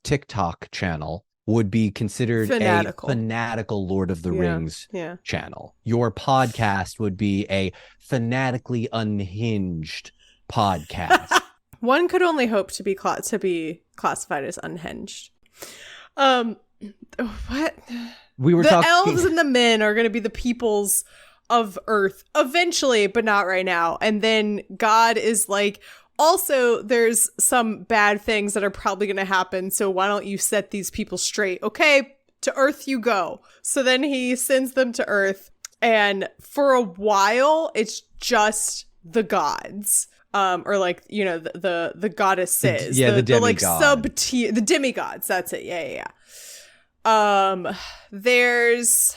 TikTok channel would be considered a fanatical Lord of the Rings channel. Your podcast would be a fanatically unhinged podcast. One could only hope to be classified as unhinged. What? The elves and the men are going to be the peoples of Earth eventually, but not right now. And then God is like, also, there's some bad things that are probably going to happen, so why don't you set these people straight? Okay, to Earth you go. So then he sends them to Earth, and for a while, it's just the gods. Or like, you know, the goddesses. The like sub-tier, the demigods, that's it. Yeah. There's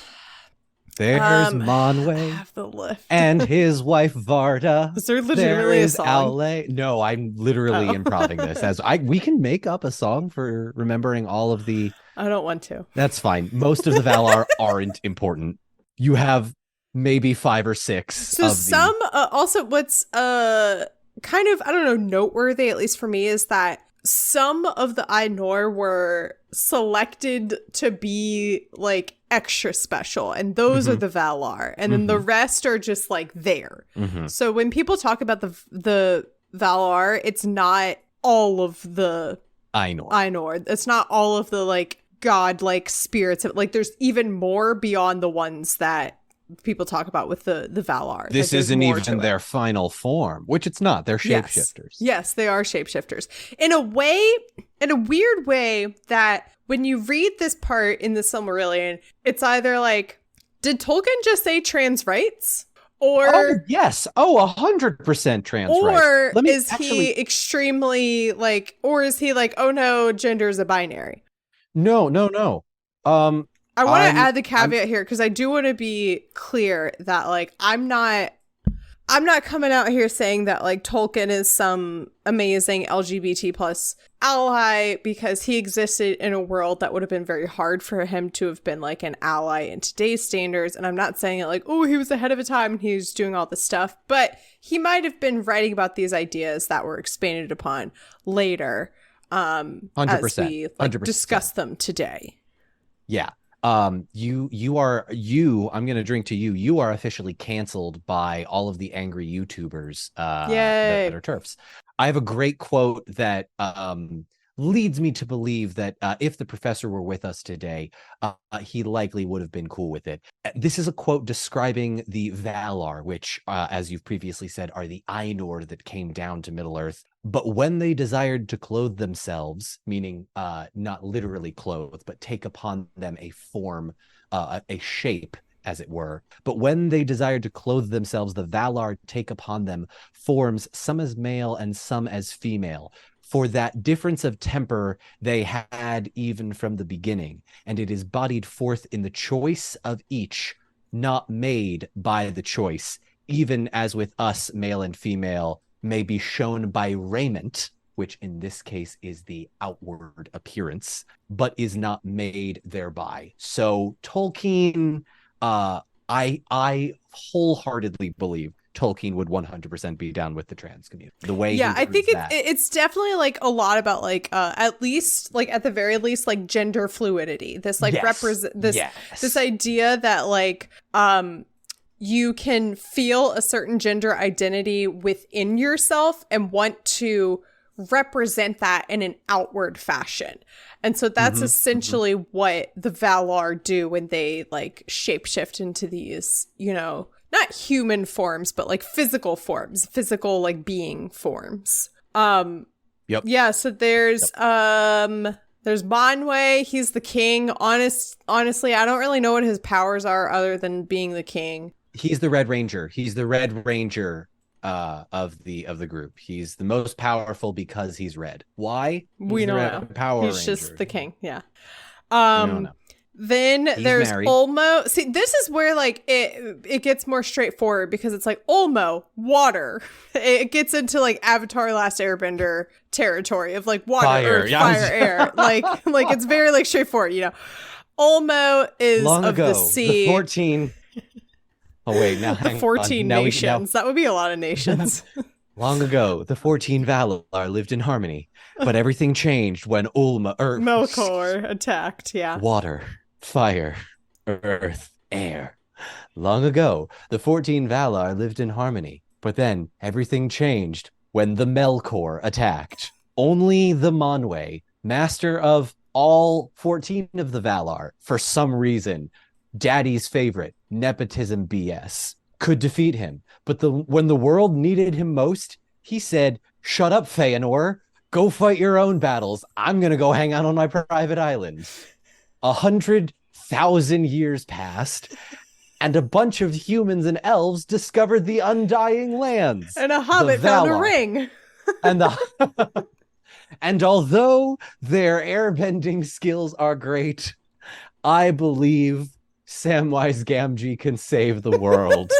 Manwe and his wife Varda. Is there legitimately a song? No, I'm literally improvising this. We can make up a song for remembering all of the. I don't want to. That's fine. Most of the Valar aren't important. You have maybe 5 or 6. So also what's kind of, I don't know, noteworthy, at least for me, is that some of the Ainur were selected to be like extra special, and those are the Valar, and then the rest are just like there. So when people talk about the Valar, it's not all of the Ainur. It's not all of the like godlike spirits. Like there's even more beyond the ones that people talk about with the Valar. This isn't even their final form, which it's not. They're shapeshifters. Yes, they are shapeshifters. In a weird way that when you read this part in the Silmarillion, it's either like, did Tolkien just say trans rights? Or yes. 100% trans rights. Or is he extremely like, or is he like, oh no, gender is a binary? No. I want to add the caveat here because I do want to be clear that like I'm not coming out here saying that like Tolkien is some amazing LGBT plus ally, because he existed in a world that would have been very hard for him to have been like an ally in today's standards. And I'm not saying it like, oh, he was ahead of a time and he was doing all this stuff, but he might have been writing about these ideas that were expanded upon later 100%, as we like 100%. discuss them today. Yeah. I'm gonna drink to you. You are officially canceled by all of the angry YouTubers that are TERFs. I have a great quote that leads me to believe that if the professor were with us today, he likely would have been cool with it. This is a quote describing the Valar, which, as you've previously said, are the Ainur that came down to Middle-earth. But when they desired to clothe themselves, meaning not literally clothe, but take upon them a form, a shape, as it were. But when they desired to clothe themselves, the Valar take upon them forms, some as male and some as female. For that difference of temper they had even from the beginning, and it is bodied forth in the choice of each, not made by the choice, even as with us, male and female, may be shown by raiment, which in this case is the outward appearance, but is not made thereby. So Tolkien, I wholeheartedly believe Tolkien would 100% be down with the trans community. The way, yeah, I think it's definitely like a lot about like at least like at the very least like gender fluidity. This like this idea that like you can feel a certain gender identity within yourself and want to represent that in an outward fashion. And so that's essentially what the Valar do when they like shapeshift into these, you know, not human forms, but like physical forms, physical like being forms. Yeah, so there's Manwë, he's the king. Honestly, I don't really know what his powers are other than being the king. He's the Red Ranger. He's the Red Ranger of the group. He's the most powerful because he's red. Why? We don't know. He's Ranger. Just the king. Yeah. Then he's there's married. Ulmo. See, this is where like it gets more straightforward because it's like Ulmo, water. It gets into like Avatar: Last Airbender territory of like water, fire, earth, fire, air. Like it's very like straightforward, you know. Ulmo is long of ago, the sea. The 14. Oh wait, now the 14 nations. That would be a lot of nations. Long ago, the 14 Valar lived in harmony, but everything changed when Melkor attacked. Yeah. Water, fire, earth, air. Long ago, the 14 Valar lived in harmony, but then everything changed when the Melkor attacked. Only the Manwë, master of all 14 of the Valar, for some reason, Daddy's favorite, nepotism BS, could defeat him. But when the world needed him most, he said, "Shut up, Feanor. Go fight your own battles. I'm going to go hang out on my private island." 100,000 years passed, and a bunch of humans and elves discovered the Undying Lands. And a hobbit found a ring. And although their airbending skills are great, I believe Samwise Gamgee can save the world.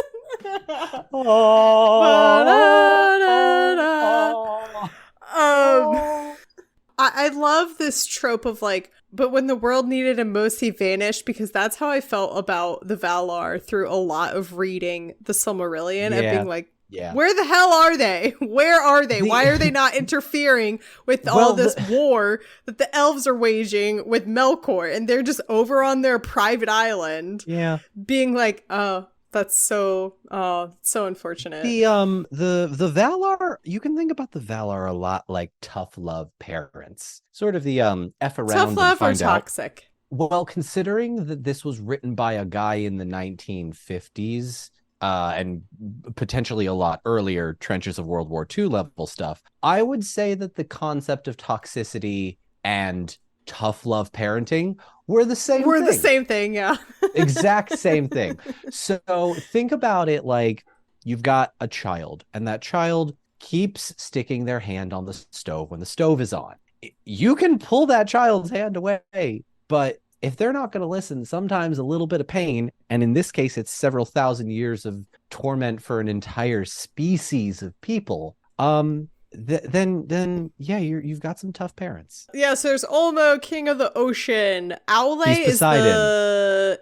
I love this trope of like, but when the world needed him most, he vanished, because that's how I felt about the Valar through a lot of reading the Silmarillion and being like, where the hell are they? Where are they? Why are they not interfering with all this war that the elves are waging with Melkor? And they're just over on their private island. Yeah. Being like, oh, that's so unfortunate. The Valar, you can think about the Valar a lot like tough love parents. Sort of the F around. Tough love or toxic? Toxic? Well, considering that this was written by a guy in the 1950s, and potentially a lot earlier, Trenches of World War II level stuff, I would say that the concept of toxicity and tough love parenting were the same thing. The same thing, yeah. Exact same thing. So think about it like you've got a child, and that child keeps sticking their hand on the stove when the stove is on. You can pull that child's hand away, but if they're not going to listen, sometimes a little bit of pain, and in this case, it's several thousand years of torment for an entire species of people, then you've got some tough parents. Yeah, so there's Ulmo, king of the ocean. Aule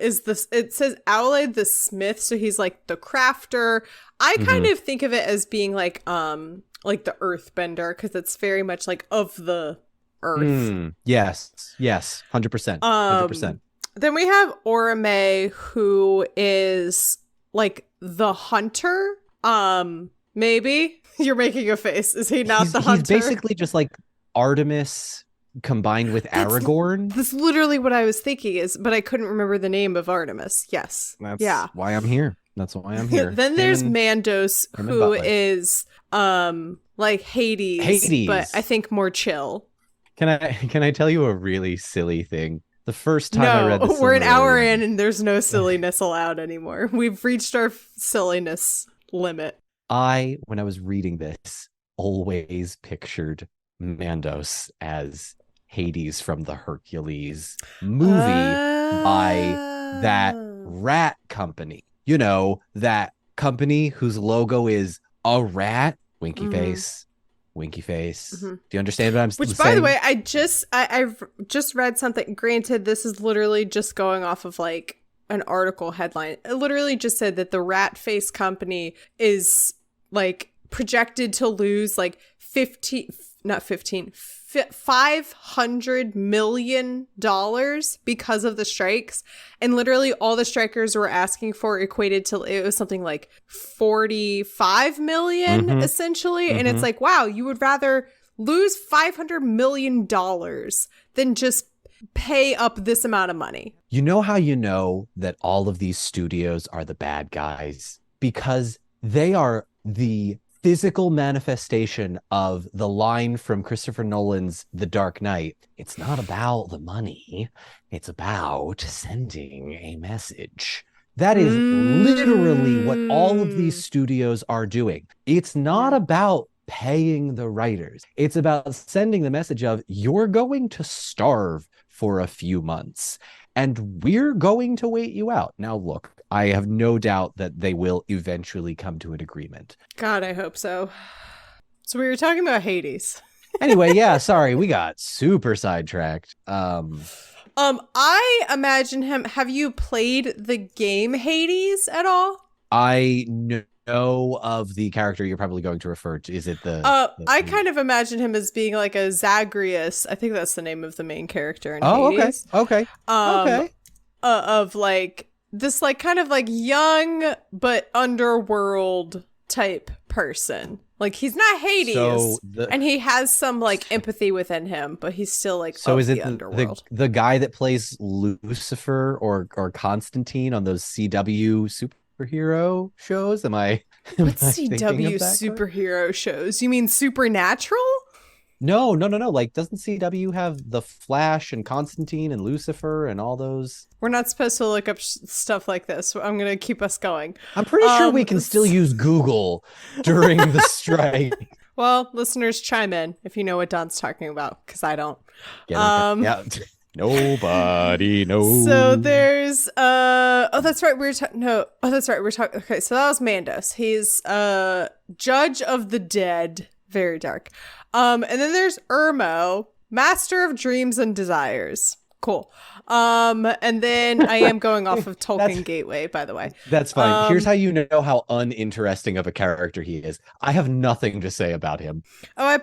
it says Aule the smith, so he's like the crafter. I kind of think of it as being like the earthbender, because it's very much like of the earth. Yes, 100%. 100%. Then we have Orome, who is like the hunter. Maybe you're making a face. Is he not the hunter? He's basically just like Artemis combined with Aragorn. That's literally what I was thinking but I couldn't remember the name of Artemis. Yes. That's why I'm here. That's why I'm here. Then there's Mandos, who is like Hades, but I think more chill. Can I tell you a really silly thing? The first time I read this, we're an hour in and there's no silliness allowed anymore. We've reached our silliness limit. When I was reading this, always pictured Mandos as Hades from the Hercules movie by that rat company. You know, that company whose logo is a rat. Winky face. Winky face. Do you understand what I'm saying? Which, by the way, I've just read something. Granted, this is literally just going off of like an article headline. It literally just said that the rat face company is like projected to lose like $500 million because of the strikes, and literally all the strikers were asking for equated to, it was something like 45 million essentially. And it's like, wow, you would rather lose $500 million than just pay up this amount of money. You know how you know that all of these studios are the bad guys? Because they are the physical manifestation of the line from Christopher Nolan's The Dark Knight. It's not about the money. It's about sending a message. That is literally what all of these studios are doing. It's not about paying the writers. It's about sending the message of, you're going to starve for a few months and we're going to wait you out. Now, look, I have no doubt that they will eventually come to an agreement. God, I hope so. So we were talking about Hades. Anyway, yeah, sorry, we got super sidetracked. I imagine him. Have you played the game Hades at all? I know of the character you're probably going to refer to. Is it the I kind of imagine him as being like a Zagreus. I think that's the name of the main character in Hades. Okay. Of like this like kind of like young but underworld type person. Like he's not Hades, and he has some like empathy within him, but he's still like is it underworld. The guy that plays Lucifer or Constantine on those CW superhero shows? What CW superhero shows? You mean Supernatural? No. Like, doesn't CW have The Flash and Constantine and Lucifer and all those? We're not supposed to look up stuff like this. I'm going to keep us going. I'm pretty sure we can still use Google during the strike. Well, listeners, chime in if you know what Don's talking about, because I don't. Yeah. Nobody knows. So there's that's right. We're talking. Okay, so that was Mandos. He's Judge of the Dead. Very dark. And then there's Irmo, Master of Dreams and Desires. Cool. And then I am going off of Tolkien Gateway, by the way. That's fine. Here's how you know how uninteresting of a character he is. I have nothing to say about him. Oh, I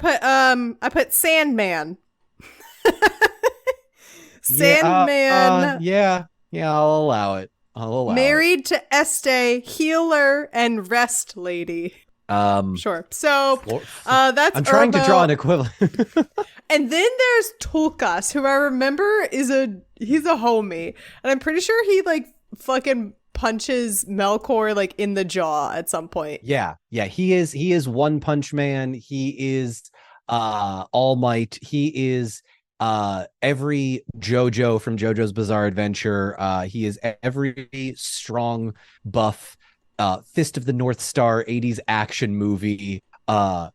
put Sandman. Sandman. Yeah, I'll allow it. Married to Este, healer and rest lady. Sure. So that's I'm trying Irmo. to draw an equivalent. And then there's Tulkas, who I remember he's a homie, and I'm pretty sure he like fucking punches Melkor like in the jaw at some point. Yeah, he is One Punch Man. He is All Might. He is every JoJo from JoJo's Bizarre Adventure. He is every strong buff Fist of the North Star 80s action movie,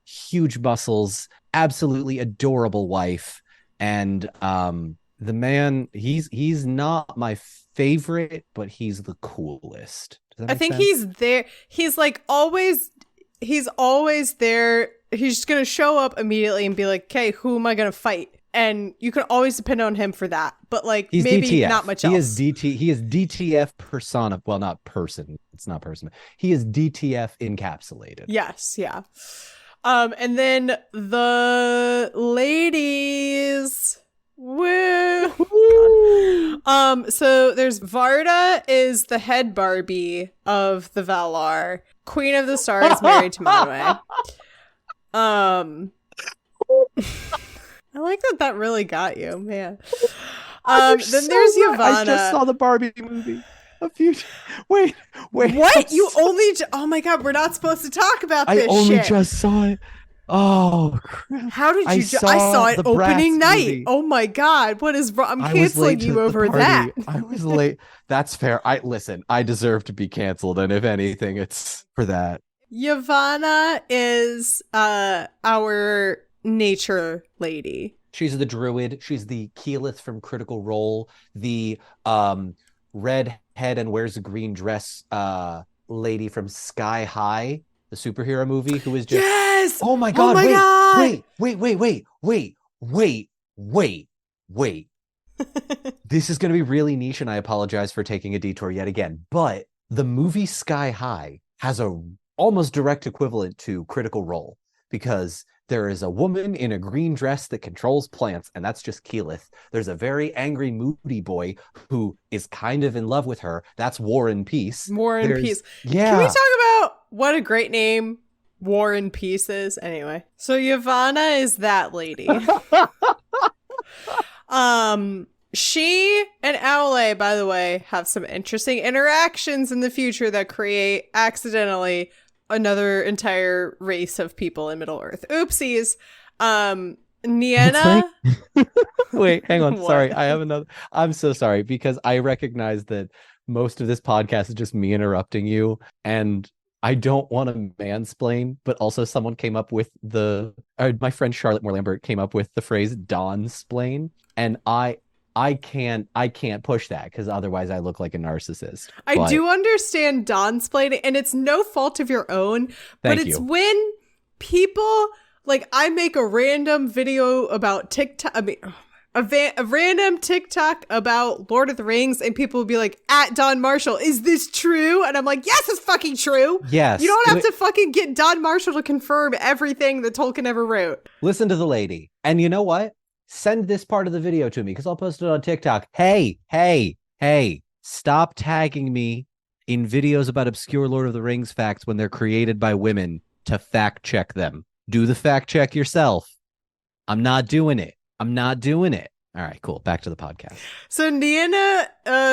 huge muscles, absolutely adorable wife. And the man, he's not my favorite, but he's the coolest. Does that make sense? He's there. He's like always there. He's just gonna show up immediately and be like, okay, who am I gonna fight? And you can always depend on him for that. But like he's maybe DTF. not much else. He is DTF persona. Well, not person. It's not person. He is DTF encapsulated. Yes, yeah. And then the ladies. Woo. So there's Varda is the head Barbie of the Valar. Queen of the Stars married to Manwë. I like that really got you, man. You're Then so there's right. Yavanna. I just saw the Barbie movie a few. Wait. What? You only? Oh my god, we're not supposed to talk about I this only shit. just saw it. Oh crap! How did you? I saw saw it the opening Bratz night. movie. Oh my god, what is wrong? I'm I was late canceling to you the over party. that. I was late. That's fair. I deserve to be canceled, and if anything, it's for that. Yavanna is our nature lady. She's the druid. She's the Keyleth from Critical Role, the red head and wears a green dress lady from Sky High, the superhero movie, who is just Yes. Oh my god, wait. This is going to be really niche, and I apologize for taking a detour yet again, but the movie Sky High has a almost direct equivalent to Critical Role, because there is a woman in a green dress that controls plants, and that's just Keyleth. There's a very angry, moody boy who is kind of in love with her. That's War and Peace. War and Peace. Yeah. Can we talk about what a great name War and Peace is? Anyway, so Yavanna is that lady. She and Owlay, by the way, have some interesting interactions in the future that create accidentally another entire race of people in Middle Earth. Oopsies. Nienna. Wait, hang on. What? Sorry, I have another. I'm so sorry, because I recognize that most of this podcast is just me interrupting you, and I don't want to mansplain, but also someone came up with my friend Charlotte Moore Lambert came up with the phrase "Dawn-splain," and I can't push that, because otherwise I look like a narcissist. I do understand Dawn-splaining, and it's no fault of your own, but it's when people, like, I make a random video about TikTok, a random TikTok about Lord of the Rings, and people will be like, at Don Marshall, is this true? And I'm like, yes, it's fucking true. Yes. You don't have to fucking get Don Marshall to confirm everything that Tolkien ever wrote. Listen to the lady. And you know what? Send this part of the video to me, because I'll post it on TikTok. Hey, stop tagging me in videos about obscure Lord of the Rings facts when they're created by women to fact check them. Do the fact check yourself. I'm not doing it. All right, cool. Back to the podcast. So Nienna,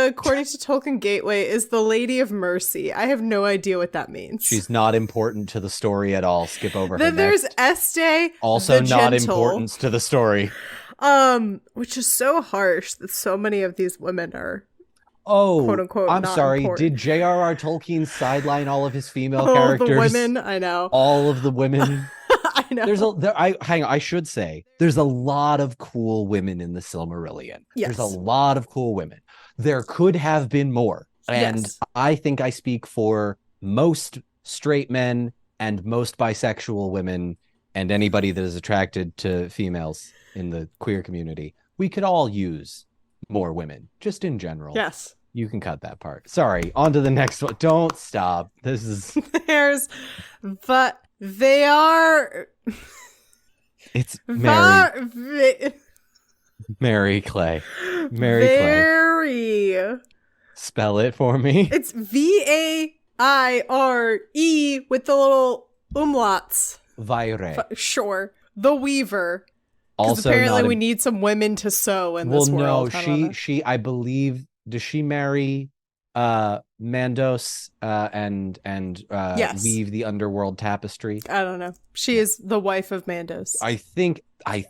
according to Tolkien Gateway, is the Lady of Mercy. I have no idea what that means. She's not important to the story at all. Skip over her. Then there's Este, also the not Gentle, importance to the story. Which is so harsh that so many of these women are, quote unquote, I'm not sorry. important. Did J.R.R. Tolkien sideline all of his female characters? The women, I know. All of the women. I know. I should say there's a lot of cool women in the Silmarillion. Yes. There's a lot of cool women. There could have been more. And Yes. I think I speak for most straight men and most bisexual women and anybody that is attracted to females in the queer community. We could all use more women, just in general. Yes. You can cut that part. Sorry, on to the next one. Don't stop. This is... But they are... It's Mary. Mary Clay. Very. Spell it for me. It's Vaire with the little umlauts. Vaire. Sure. The Weaver. Because Also, apparently we need some women to sew in this world. No, I believe, does she marry Mandos and yes. weave the underworld tapestry? I don't know. She is the wife of Mandos. I think I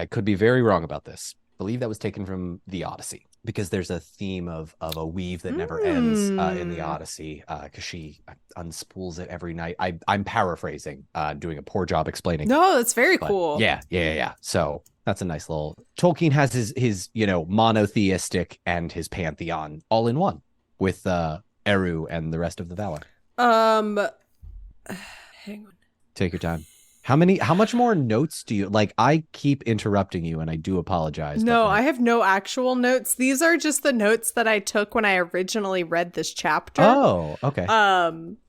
could be very wrong about this. I believe that was taken from the Odyssey, because there's a theme of a weave that never ends in the Odyssey, because she unspools it every night. I'm paraphrasing, doing a poor job explaining. No, that's very cool. Yeah. So that's a nice little... Tolkien has his monotheistic and his pantheon all in one, with Eru and the rest of the Valar. Hang on. Take your time. How much more notes do you... Like, I keep interrupting you, and I do apologize. No, I have no actual notes. These are just the notes that I took when I originally read this chapter. Oh, okay.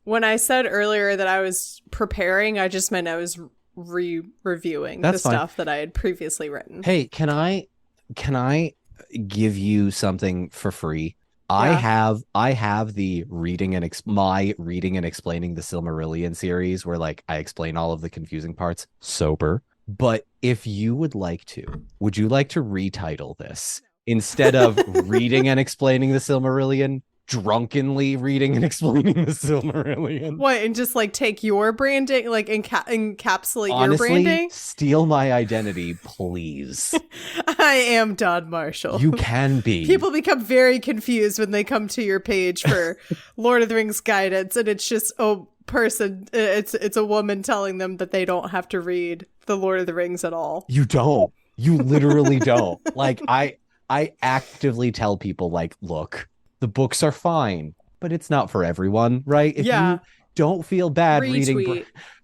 When I said earlier that I was preparing, I just meant I was reviewing the stuff that I had previously written. Hey, can I give you something for free? Yeah. I have the reading and explaining the Silmarillion series, where like I explain all of the confusing parts sober. But if you would you like to retitle this instead of reading and explaining the Silmarillion, drunkenly reading and explaining the Silmarillion? What, and just like take your branding, like encapsulate Honestly, your branding? steal my identity, please. I am Don Marshall. You can be. People become very confused when they come to your page for Lord of the Rings guidance, and it's just it's a woman telling them that they don't have to read the Lord of the Rings at all. You don't. You literally don't. Like I actively tell people, like, look, the books are fine, but it's not for everyone, right? If you don't feel bad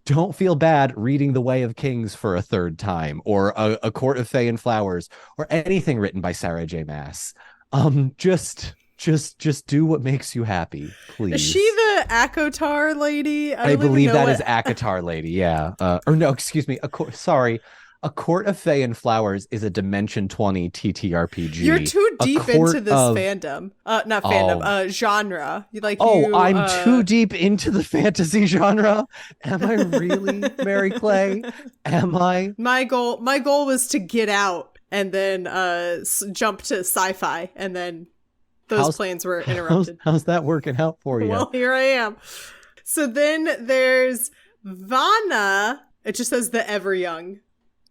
don't feel bad reading The Way of Kings for a third time, or a Court of Fey and Flowers, or anything written by Sarah J. Maas. Just do what makes you happy, please. Is she the Akotar lady? I believe that is Akatar lady, yeah. Or no, excuse me. A Court of Fey and Flowers is a Dimension 20 TTRPG. You're too deep into this fandom. Not fandom, genre. I'm too deep into the fantasy genre. Am I really, Mary Clay? Am I? My goal was to get out and then jump to sci-fi, and then those plans were interrupted. How's that working out for you? Well, here I am. So then there's Vanna. It just says the ever young.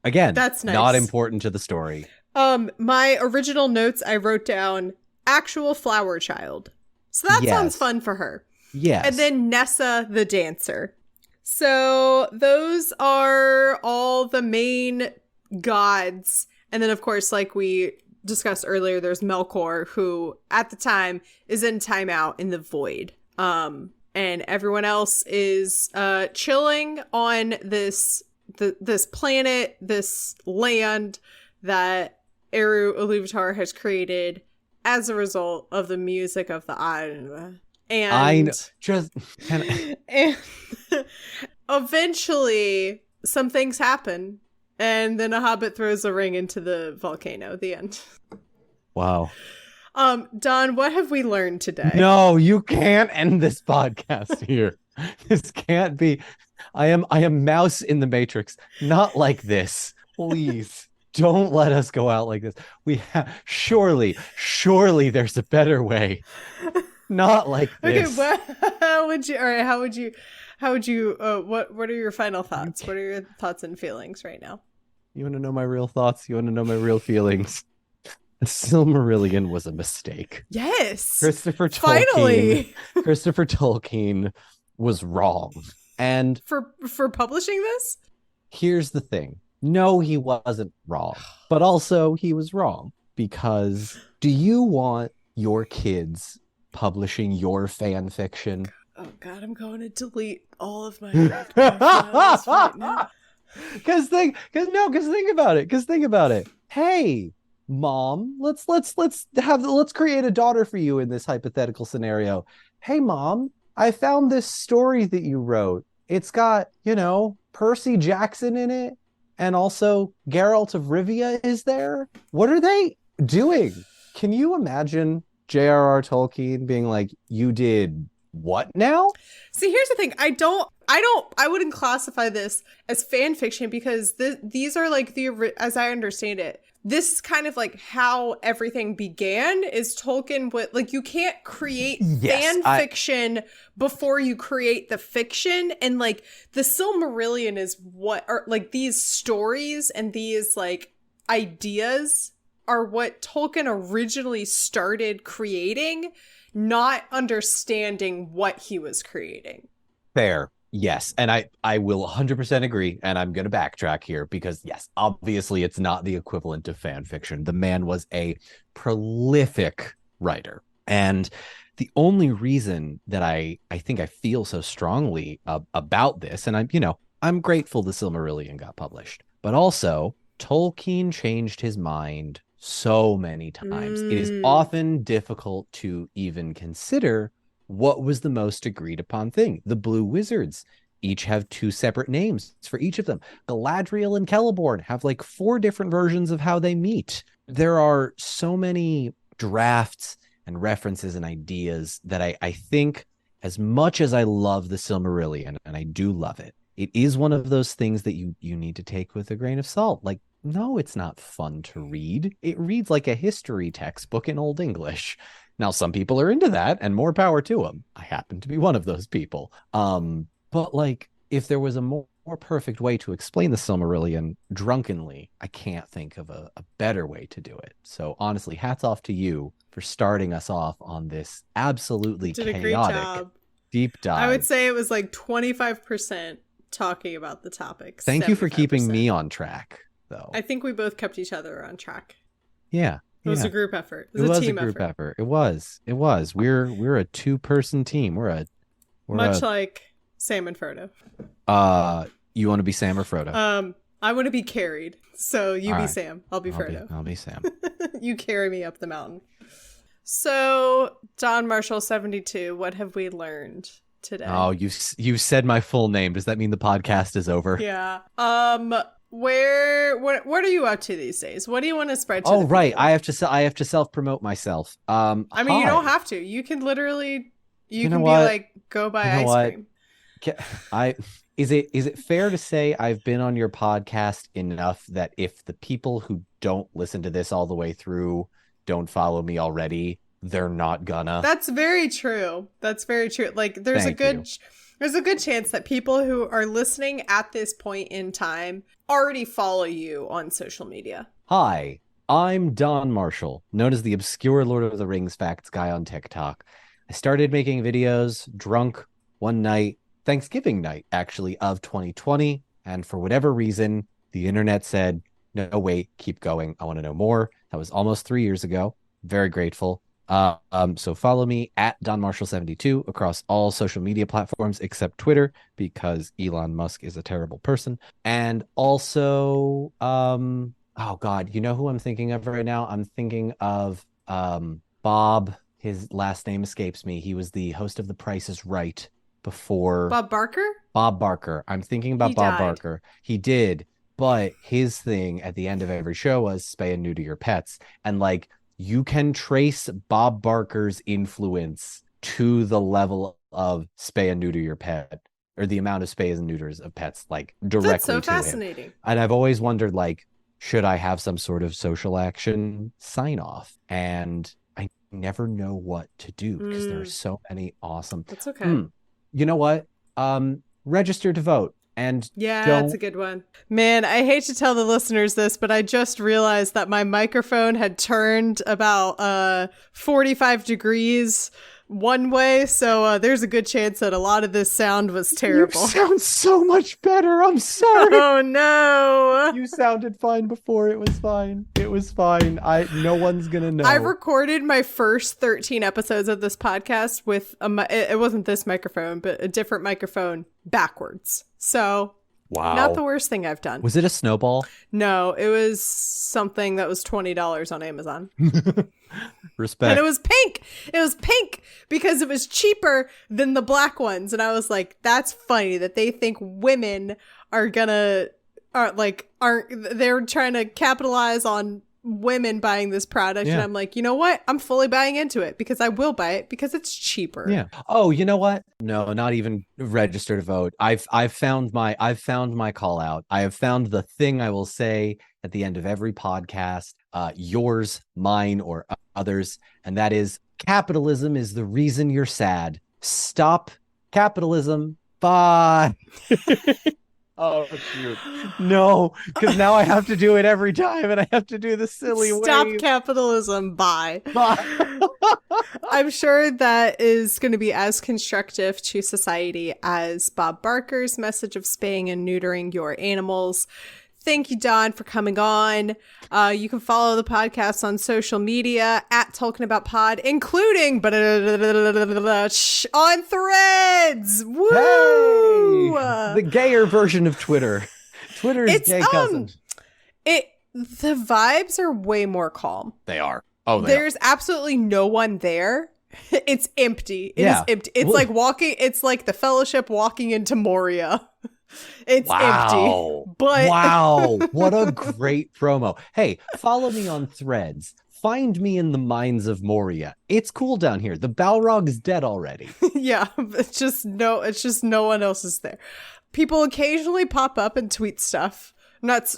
Again, that's nice. Not important to the story. My original notes, I wrote down actual flower child. So that sounds fun for her. Yes. And then Nessa the dancer. So those are all the main gods. And then, of course, like we discussed earlier, there's Melkor, who at the time is in timeout in the void. And everyone else is chilling on this planet, this land that Eru Iluvatar has created as a result of the music of the Ainur. And and eventually some things happen, and then a hobbit throws a ring into the volcano. The end. Wow. Don, what have we learned today? No, you can't end this podcast here. This can't be. I am Mouse in the Matrix. Not like this. Please don't let us go out like this. We have surely there's a better way. Not like this. Okay, what are your final thoughts? What are your thoughts and feelings right now? You want to know my real thoughts? You want to know my real feelings? The Silmarillion was a mistake. Yes. Christopher Tolkien was wrong. And for publishing this? Here's the thing. No, he wasn't wrong. But also he was wrong, because do you want your kids publishing your fan fiction? Oh God, I'm going to delete all of my files right now. Because think about it. Hey, Mom, let's create a daughter for you in this hypothetical scenario. Hey, Mom, I found this story that you wrote. It's got, Percy Jackson in it, and also Geralt of Rivia is there. What are they doing? Can you imagine J.R.R. Tolkien being like, you did what now? See, here's the thing. I wouldn't classify this as fan fiction, because these are like as I understand it, this is kind of like how everything began. Is Tolkien you can't create fan fiction before you create the fiction, and like the Silmarillion is what are like these stories and these like ideas are what Tolkien originally started creating, not understanding what he was creating. Fair. Yes. And I will 100% agree. And I'm going to backtrack here because, yes, obviously it's not the equivalent of fan fiction. The man was a prolific writer. And the only reason that I think I feel so strongly about this, and I'm grateful the Silmarillion got published, but also Tolkien changed his mind so many times. It is often difficult to even consider what was the most agreed upon thing. The Blue Wizards each have 2 separate names for each of them. Galadriel and Celeborn have like 4 different versions of how they meet. There are so many drafts and references and ideas that I think, as much as I love the Silmarillion, and I do love it, it is one of those things that you need to take with a grain of salt. Like, no, it's not fun to read. It reads like a history textbook in Old English. Now, some people are into that, and more power to them. I happen to be one of those people. But like, if there was a more perfect way to explain the Silmarillion drunkenly, I can't think of a better way to do it. So honestly, hats off to you for starting us off on this absolutely chaotic deep dive. I would say it was like 25% talking about the topics. Thank you for keeping me on track, though. I think we both kept each other on track. Yeah. It was a group effort. It was a team group effort. It was. We're a 2-person team. We're much like Sam and Frodo. You want to be Sam or Frodo? I want to be carried. So you be Sam. I'll be Frodo. I'll be Sam. You carry me up the mountain. So, Don Marshall 72, what have we learned today? Oh, you said my full name. Does that mean the podcast is over? Yeah. What are you up to these days? What do you want to spread to the right. people? I have to self-promote myself. I mean, you don't have to. You can literally go buy ice cream. Is it fair to say I've been on your podcast enough that if the people who don't listen to this all the way through don't follow me already, they're not gonna? That's very true. Like there's a good chance that people who are listening at this point in time already follow you on social media. Hi, I'm Don Marshall, known as the obscure Lord of the Rings facts guy on TikTok. I started making videos drunk one night, Thanksgiving night, actually, of 2020. And for whatever reason, the internet said, no, wait, keep going. I want to know more. That was almost 3 years ago. Very grateful. So follow me at Don Marshall 72 across all social media platforms except Twitter, because Elon Musk is a terrible person. And also, oh God, you know who I'm thinking of right now? I'm thinking of Bob. His last name escapes me. He was the host of The Price is Right before. Bob Barker? Bob Barker. I'm thinking about Bob Barker. He did. But his thing at the end of every show was spay and neuter your pets. And like, you can trace Bob Barker's influence to the level of spay and neuter your pet, or the amount of spays and neuters of pets, like directly That's so to fascinating. him. And I've always wondered, like, should I have some sort of social action sign off? And I never know what to do because there are so many awesome. That's okay. You know what? Register to vote. And that's a good one. Man, I hate to tell the listeners this, but I just realized that my microphone had turned about 45 degrees one way, so there's a good chance that a lot of this sound was terrible. You sound so much better. I'm sorry. Oh no. You sounded fine before. It was fine. No one's gonna know. I recorded my first 13 episodes of this podcast with it wasn't this microphone, but a different microphone backwards. So wow, not the worst thing I've done. Was it a snowball? No, it was something that was $20 on Amazon. Respect. And it was pink. It was pink because it was cheaper than the black ones. And I was like, that's funny that they think women aren't they're trying to capitalize on women buying this product. Yeah. And I'm like, you know what? I'm fully buying into it because I will buy it because it's cheaper. Yeah. Oh, you know what? No, not even register to vote. I've found my call out. I have found the thing I will say at the end of every podcast, yours, mine, or others, and that is, capitalism is the reason you're sad. Stop capitalism. Bye. Oh, shoot. No, because now I have to do it every time, and I have to do the silly Stop wave. capitalism. Bye. Bye. I'm sure that is going to be as constructive to society as Bob Barker's message of spaying and neutering your animals. Thank you, Don, for coming on. You can follow the podcast on social media at Talking About Pod, including on Threads. Woo! Hey, the gayer version of Twitter. Twitter's gay cousin. The vibes are way more calm. They are. Oh, there's absolutely no one there. It's empty. It is empty. It's like walking. It's like the Fellowship walking into Moria. It's empty. But wow, what a great promo. Hey, follow me on Threads. Find me in the mines of Moria. It's cool down here. The Balrog's dead already. Yeah, it's just no one else is there. People occasionally pop up and tweet stuff. Not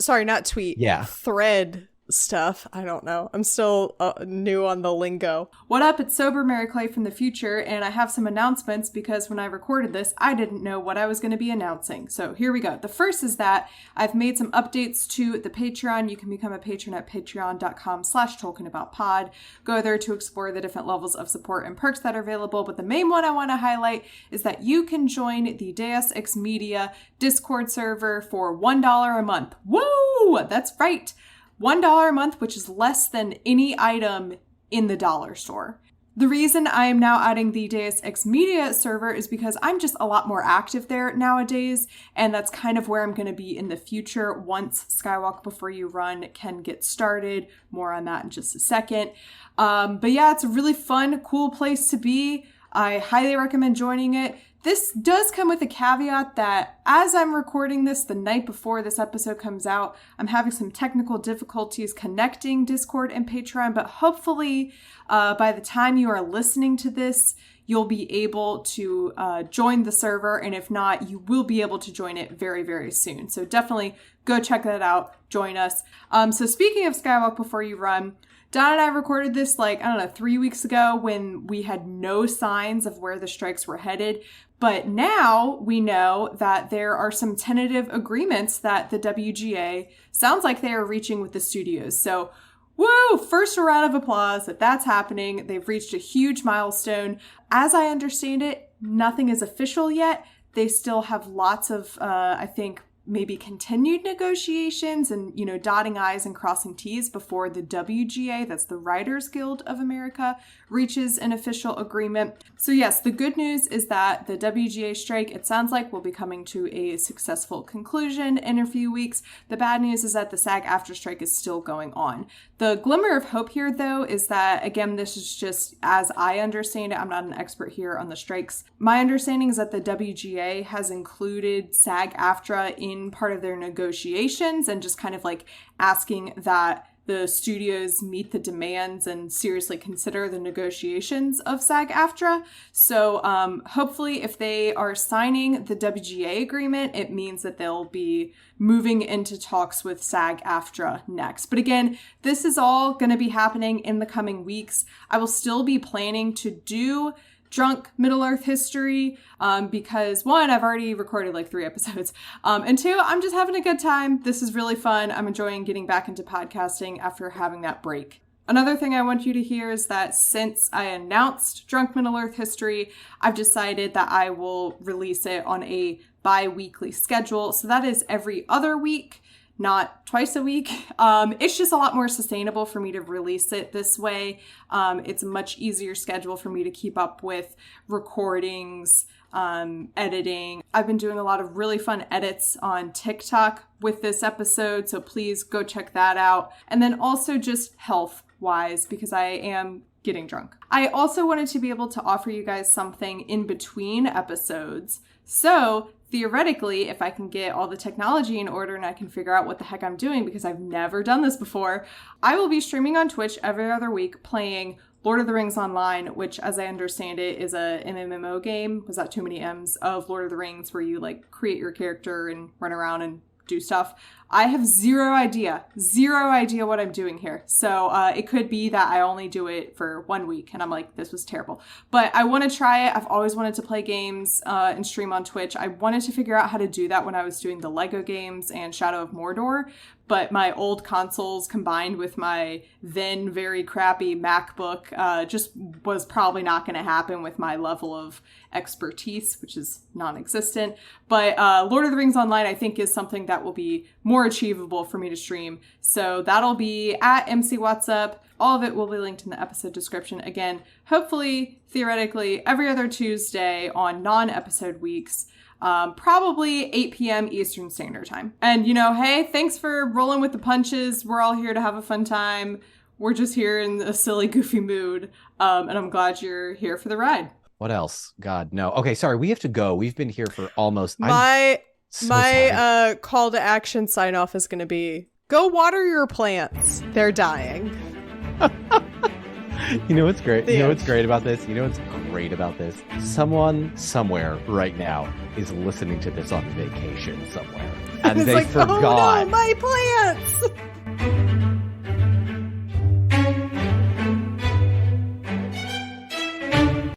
tweet. Yeah. Thread stuff. I don't know. I'm still new on the lingo. What up? It's Sober Mary Clay from the future, and I have some announcements because when I recorded this, I didn't know what I was going to be announcing. So here we go. The first is that I've made some updates to the Patreon. You can become a patron at patreon.com/talkingaboutpod. Go there to explore the different levels of support and perks that are available. But the main one I want to highlight is that you can join the Deus Ex Media Discord server for $1 a month. Woo! That's right. $1 a month, which is less than any item in the dollar store. The reason I am now adding the Deus Ex Media server is because I'm just a lot more active there nowadays, and that's kind of where I'm going to be in the future once Skywalk Before You Run can get started. More on that in just a second. But yeah, it's a really fun, cool place to be. I highly recommend joining it. This does come with a caveat that as I'm recording this the night before this episode comes out, I'm having some technical difficulties connecting Discord and Patreon, but hopefully by the time you are listening to this, you'll be able to join the server. And if not, you will be able to join it very, very soon. So definitely go check that out. Join us. So speaking of Skywalk Before You Run, Don and I recorded this 3 weeks ago when we had no signs of where the strikes were headed. But now we know that there are some tentative agreements that the WGA sounds like they are reaching with the studios. So, woo! First round of applause that that's happening. They've reached a huge milestone. As I understand it, nothing is official yet. They still have lots of, I think, maybe continued negotiations and, dotting I's and crossing T's before the WGA, that's the Writers Guild of America, reaches an official agreement. So yes, the good news is that the WGA strike, it sounds like, will be coming to a successful conclusion in a few weeks. The bad news is that the SAG-AFTRA strike is still going on. The glimmer of hope here, though, is that, again, this is just as I understand it. I'm not an expert here on the strikes. My understanding is that the WGA has included SAG-AFTRA in part of their negotiations and just kind of asking that the studios meet the demands and seriously consider the negotiations of SAG-AFTRA. So hopefully if they are signing the WGA agreement, it means that they'll be moving into talks with SAG-AFTRA next. But again, this is all going to be happening in the coming weeks. I will still be planning to do Drunk Middle-earth history because one, I've already recorded 3 episodes, and two, I'm just having a good time. This is really fun. I'm enjoying getting back into podcasting after having that break. Another thing I want you to hear is that since I announced Drunk Middle-earth history, I've decided that I will release it on a bi-weekly schedule. So that is every other week, not twice a week. It's just a lot more sustainable for me to release it this way. It's a much easier schedule for me to keep up with recordings, editing. I've been doing a lot of really fun edits on TikTok with this episode, so please go check that out. And then also just health-wise, because I am getting drunk. I also wanted to be able to offer you guys something in between episodes. So theoretically, if I can get all the technology in order and I can figure out what the heck I'm doing, because I've never done this before, I will be streaming on Twitch every other week playing Lord of the Rings Online, which, as I understand it, is a MMO game. Was that too many M's? Of Lord of the Rings, where you create your character and run around and do stuff. I have zero idea what I'm doing here. So it could be that I only do it for 1 week and I'm like, this was terrible. But I want to try it. I've always wanted to play games and stream on Twitch. I wanted to figure out how to do that when I was doing the Lego games and Shadow of Mordor. But my old consoles combined with my then very crappy MacBook just was probably not going to happen with my level of expertise, which is non-existent. But Lord of the Rings Online, I think, is something that will be more achievable for me to stream. So that'll be at MC What's Up. All of it will be linked in the episode description. Again, hopefully, theoretically, every other Tuesday on non-episode weeks. Probably 8 p.m. Eastern Standard Time. And, hey, thanks for rolling with the punches. We're all here to have a fun time. We're just here in a silly, goofy mood. And I'm glad you're here for the ride. What else? God, no. Okay, sorry. We have to go. We've been here for almost... My call to action sign off is going to be, go water your plants. They're dying. You know what's great? You know Yeah. what's great about this? You know what's great about this? Someone somewhere right now is listening to this on vacation somewhere. And it's they like, forgot. oh no, my plants!